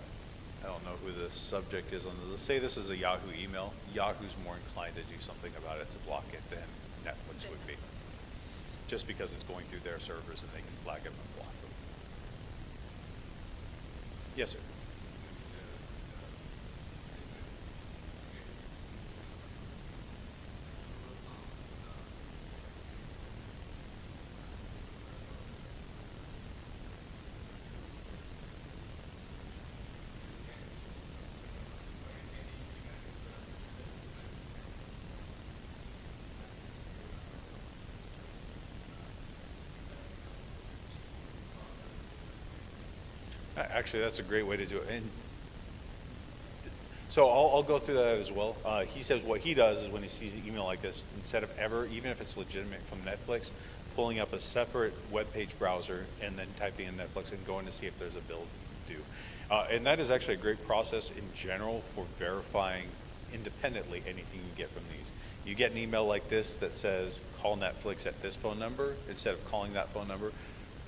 G: don't know who the subject is on this. Let's say this is a Yahoo email. Yahoo's more inclined to do something about it to block it than Netflix would be. Just because it's going through their servers and they can flag them and block them. Yes, sir. Actually, that's a great way to do it. And so I'll go through that as well. He says what he does is when he sees an email like this, instead of ever, even if it's legitimate from Netflix, pulling up a separate web page browser and then typing in Netflix and going to see if there's a bill due. And that is actually a great process in general for verifying independently anything you get from these. You get an email like this that says, call Netflix at this phone number. Instead of calling that phone number,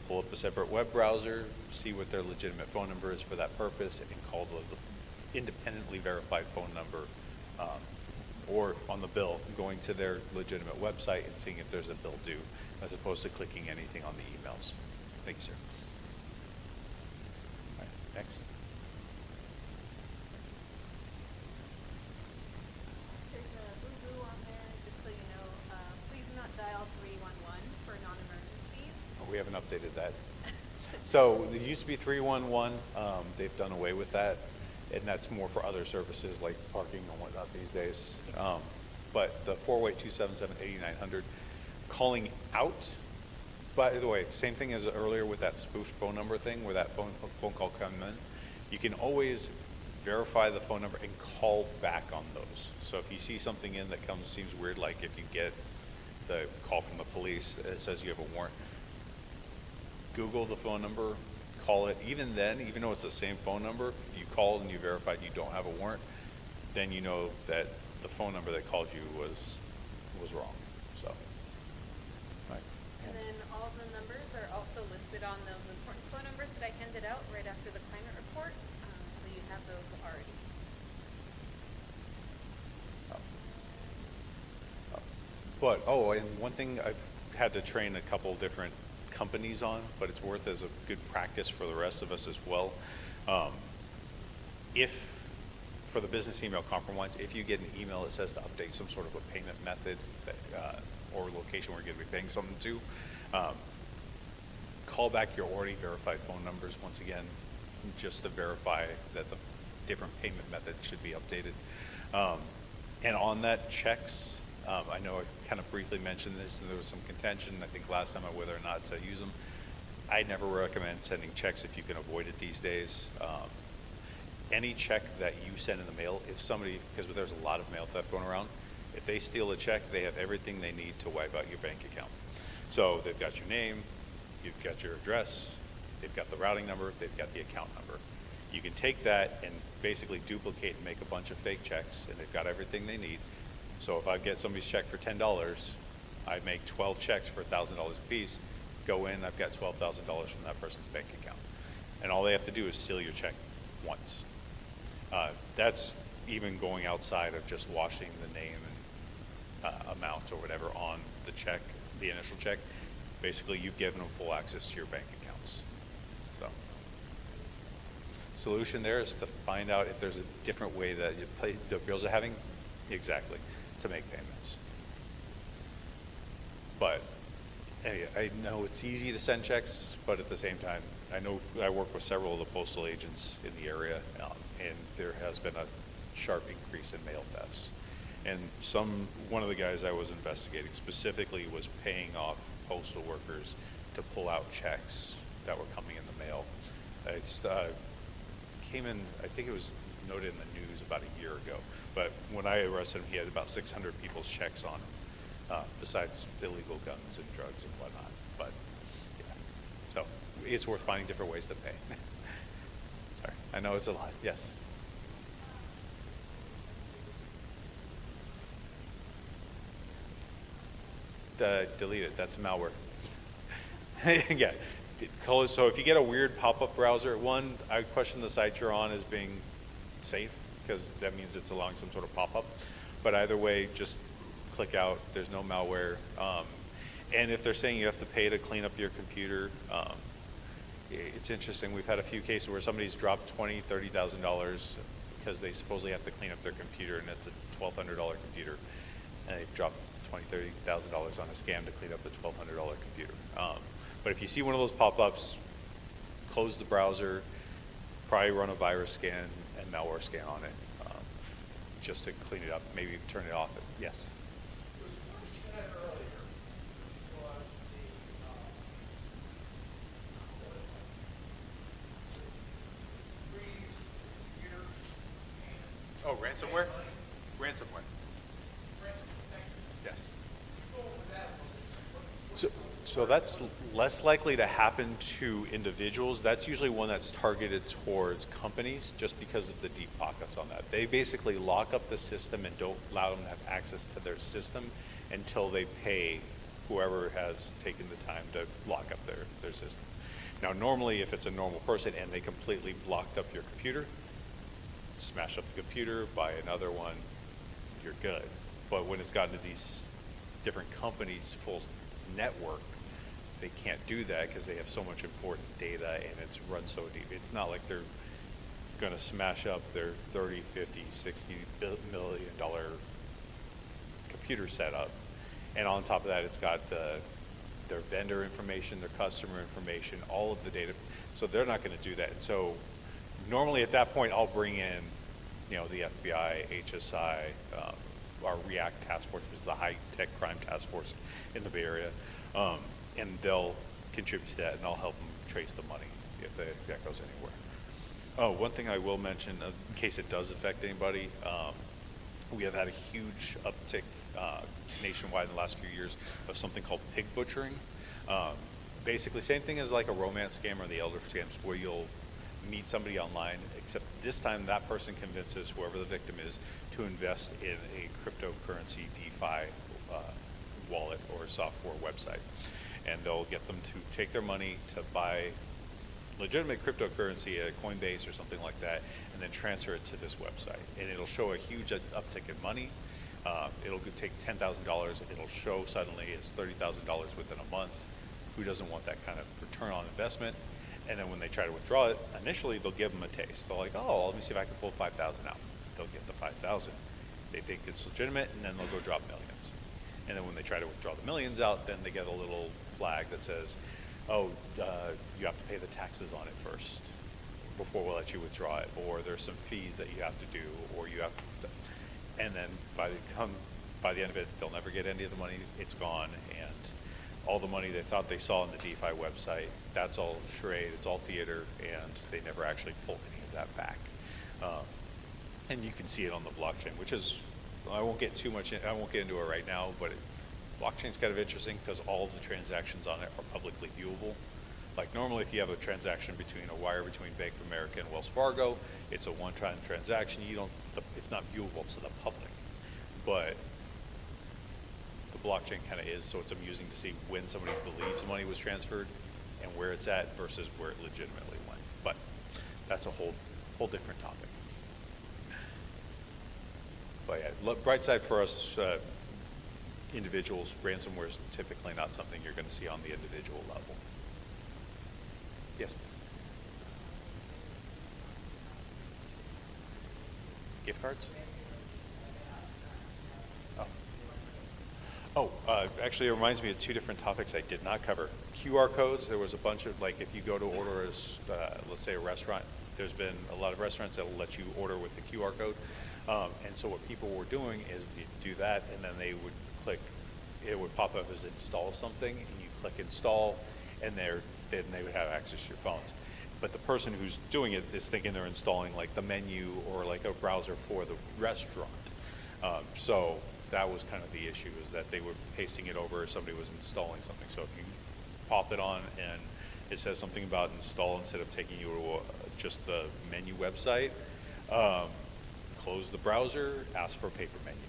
G: pull up a separate web browser, see what their legitimate phone number is for that purpose, and call the independently verified phone number, or on the bill, going to their legitimate website and seeing if there's a bill due, as opposed to clicking anything on the emails. Thank you, sir. All right, next.
K: There's a boo-boo on there, just so you know. Please not dial 311 for non-emergencies.
G: Oh, we haven't updated that. So there used to be 311. They've done away with that, and that's more for other services like parking and whatnot these days. But the 408-277-8900, calling out. By the way, same thing as earlier with that spoofed phone number thing, where that phone call come in. You can always verify the phone number and call back on those. So if you see something in that seems weird, like if you get the call from the police that says you have a warrant, Google the phone number, call it. Even then, even though it's the same phone number, you called and you verified you don't have a warrant, then you know that the phone number that called you was wrong. So, right.
K: And then all of the numbers are also listed on those important phone numbers that I handed out right after the climate report, so you have those already.
G: But, and one thing I've had to train a couple different companies on, but it's worth as a good practice for the rest of us as well. If, for the business email compromise, if you get an email that says to update some sort of a payment method that, or location where you're going to be paying something to, call back your already verified phone numbers once again, just to verify that the different payment methods should be updated. And on that, checks, I know I kind of briefly mentioned this, and there was some contention, I think last time, on whether or not to use them. I never recommend sending checks if you can avoid it these days. Any check that you send in the mail, if somebody, because there's a lot of mail theft going around, if they steal a check, they have everything they need to wipe out your bank account. So they've got your name, you've got your address, they've got the routing number, they've got the account number. You can take that and basically duplicate and make a bunch of fake checks, and they've got everything they need. So if I get somebody's check for $10, I make 12 checks for $1,000 a piece, go in, I've got $12,000 from that person's bank account. And all they have to do is steal your check once. That's even going outside of just washing the name and amount or whatever on the check, the initial check. Basically, you've given them full access to your bank accounts. So, solution there is to find out if there's a different way that the bureaus are having, exactly, to make payments. But anyway, I know it's easy to send checks, but at the same time, I know I work with several of the postal agents in the area, and there has been a sharp increase in mail thefts. And one of the guys I was investigating specifically was paying off postal workers to pull out checks that were coming in the mail. It came in, I think it was noted in the news about a year ago, but when I arrested him, he had about 600 people's checks on him, besides illegal guns and drugs and whatnot. But yeah, so it's worth finding different ways to pay. Sorry, I know it's a lot. Yes. Delete it. That's malware. Yeah. So if you get a weird pop-up browser, one, I question the site you're on as being safe, because that means it's allowing some sort of pop-up. But either way, just click out. There's no malware. And if they're saying you have to pay to clean up your computer, it's interesting. We've had a few cases where somebody's dropped $20,000, $30,000 because they supposedly have to clean up their computer, and it's a $1,200 computer, and they've dropped $20,000, $30,000 on a scam to clean up a $1,200 computer. But if you see one of those pop-ups, close the browser, probably run a virus scan and malware scan on it, just to clean it up. Maybe turn it off. Yes.
E: Was what you had earlier was
G: Oh, ransomware? Ransomware. Yes. So that's less likely to happen to individuals. That's usually one that's targeted towards companies just because of the deep pockets on that. They basically lock up the system and don't allow them to have access to their system until they pay whoever has taken the time to lock up their system. Now, normally if it's a normal person and they completely blocked up your computer, smash up the computer, buy another one, you're good. But when it's gotten to these different companies' full network, they can't do that because they have so much important data and it's run so deep. It's not like they're going to smash up their 30, 50, 60 million dollar computer setup. And on top of that, it's got their vendor information, their customer information, all of the data. So they're not going to do that. And so normally at that point, I'll bring in, the FBI, HSI, our REACT task force, which is the high-tech crime task force in the Bay Area, and they'll contribute to that, and I'll help them trace the money if that goes anywhere. Oh, one thing I will mention, in case it does affect anybody, we have had a huge uptick nationwide in the last few years of something called pig butchering. Basically, same thing as like a romance scam or the elder scams, where you'll meet somebody online, except this time that person convinces whoever the victim is to invest in a cryptocurrency DeFi wallet or software website. And they'll get them to take their money to buy legitimate cryptocurrency at Coinbase or something like that, and then transfer it to this website. And it'll show a huge uptick in money. It'll take $10,000. It'll show suddenly it's $30,000 within a month. Who doesn't want that kind of return on investment? And then when they try to withdraw it, initially they'll give them a taste. They're like, oh, let me see if I can pull 5,000 out. They'll get the 5,000. They think it's legitimate, and then they'll go drop millions. And then when they try to withdraw the millions out, then they get a little flag that says, oh, you have to pay the taxes on it first before we'll let you withdraw it, or there's some fees that you have to do, or you have to, and then by the end of it, they'll never get any of the money. It's gone, and all the money they thought they saw on the DeFi website, that's all charade, it's all theater, and they never actually pull any of that back. And you can see it on the blockchain, which is, I won't get into it right now, but blockchain's kind of interesting because all of the transactions on it are publicly viewable. Like normally if you have a transaction between a wire between Bank of America and Wells Fargo, it's a one-time transaction. It's not viewable to the public, but the blockchain kind of is, so it's amusing to see when somebody believes money was transferred and where it's at versus where it legitimately went. But that's a whole different topic. But yeah, bright side for us individuals, ransomware is typically not something you're going to see on the individual level. Yes. Gift cards? Actually, it reminds me of two different topics I did not cover. QR codes, there was a bunch of, like if you go to order, let's say a restaurant, there's been a lot of restaurants that will let you order with the QR code. And so what people were doing is you do that, and then they would click, it would pop up as install something, and you click install, and then they would have access to your phones. But the person who's doing it is thinking they're installing like the menu or like a browser for the restaurant. So that was kind of the issue, is that they were pasting it over, somebody was installing something. So if you pop it on and it says something about install instead of taking you to just the menu website, close the browser, ask for a paper menu,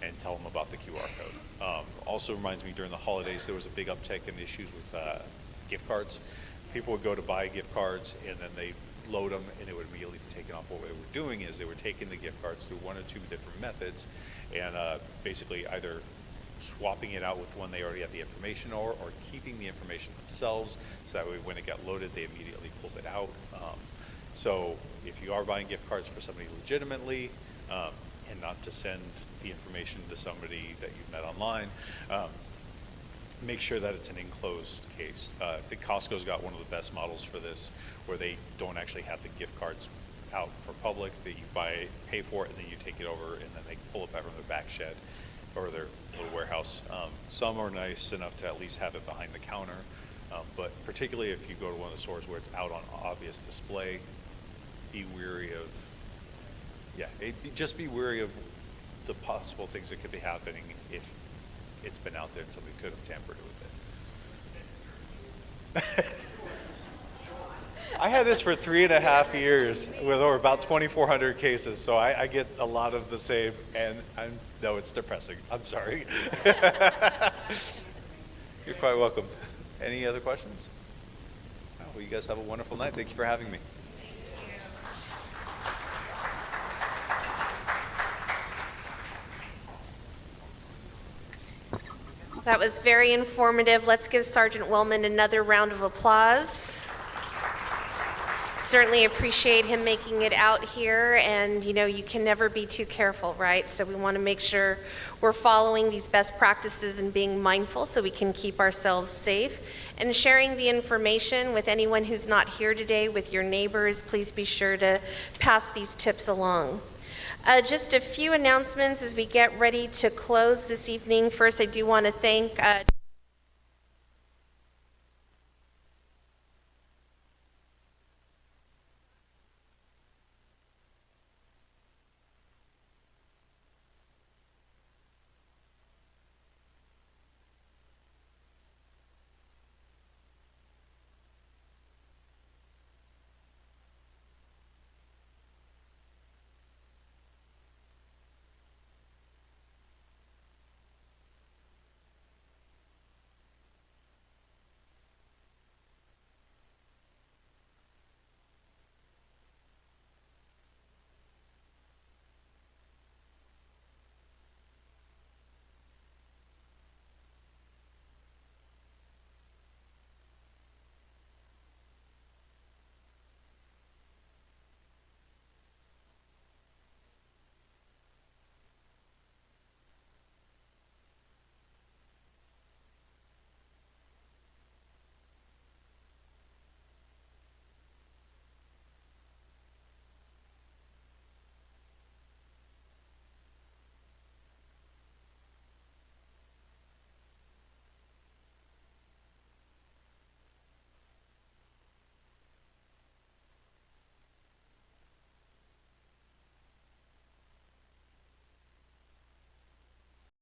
G: and tell them about the QR code. Also reminds me, during the holidays, there was a big uptick in issues with gift cards. People would go to buy gift cards, and then they load them, and it would immediately be taken off. What they were doing is they were taking the gift cards through one or two different methods, and basically either swapping it out with one they already had the information or keeping the information themselves, so that way when it got loaded, they immediately pulled it out. So if you are buying gift cards for somebody legitimately, and not to send the information to somebody that you've met online, make sure that it's an enclosed case. I think Costco's got one of the best models for this, where they don't actually have the gift cards out for public, that you pay for it, and then you take it over, and then they pull it back from their back shed or their little warehouse. Some are nice enough to at least have it behind the counter, but particularly if you go to one of the stores where it's out on obvious display, be weary of Yeah, just be wary of the possible things that could be happening if it's been out there and somebody could have tampered with it. I had this for 3.5 years with over about 2,400 cases, so I get a lot of the same, and no, it's depressing. I'm sorry. You're quite welcome. Any other questions? Oh, well, you guys have a wonderful night. Thank you for having me.
B: That was very informative. Let's give Sergeant Wellman another round of applause. Certainly appreciate him making it out here, and you can never be too careful, right? So we want to make sure we're following these best practices and being mindful so we can keep ourselves safe. And sharing the information with anyone who's not here today, with your neighbors, please be sure to pass these tips along. Just a few announcements as we get ready to close this evening. First, I do want to thank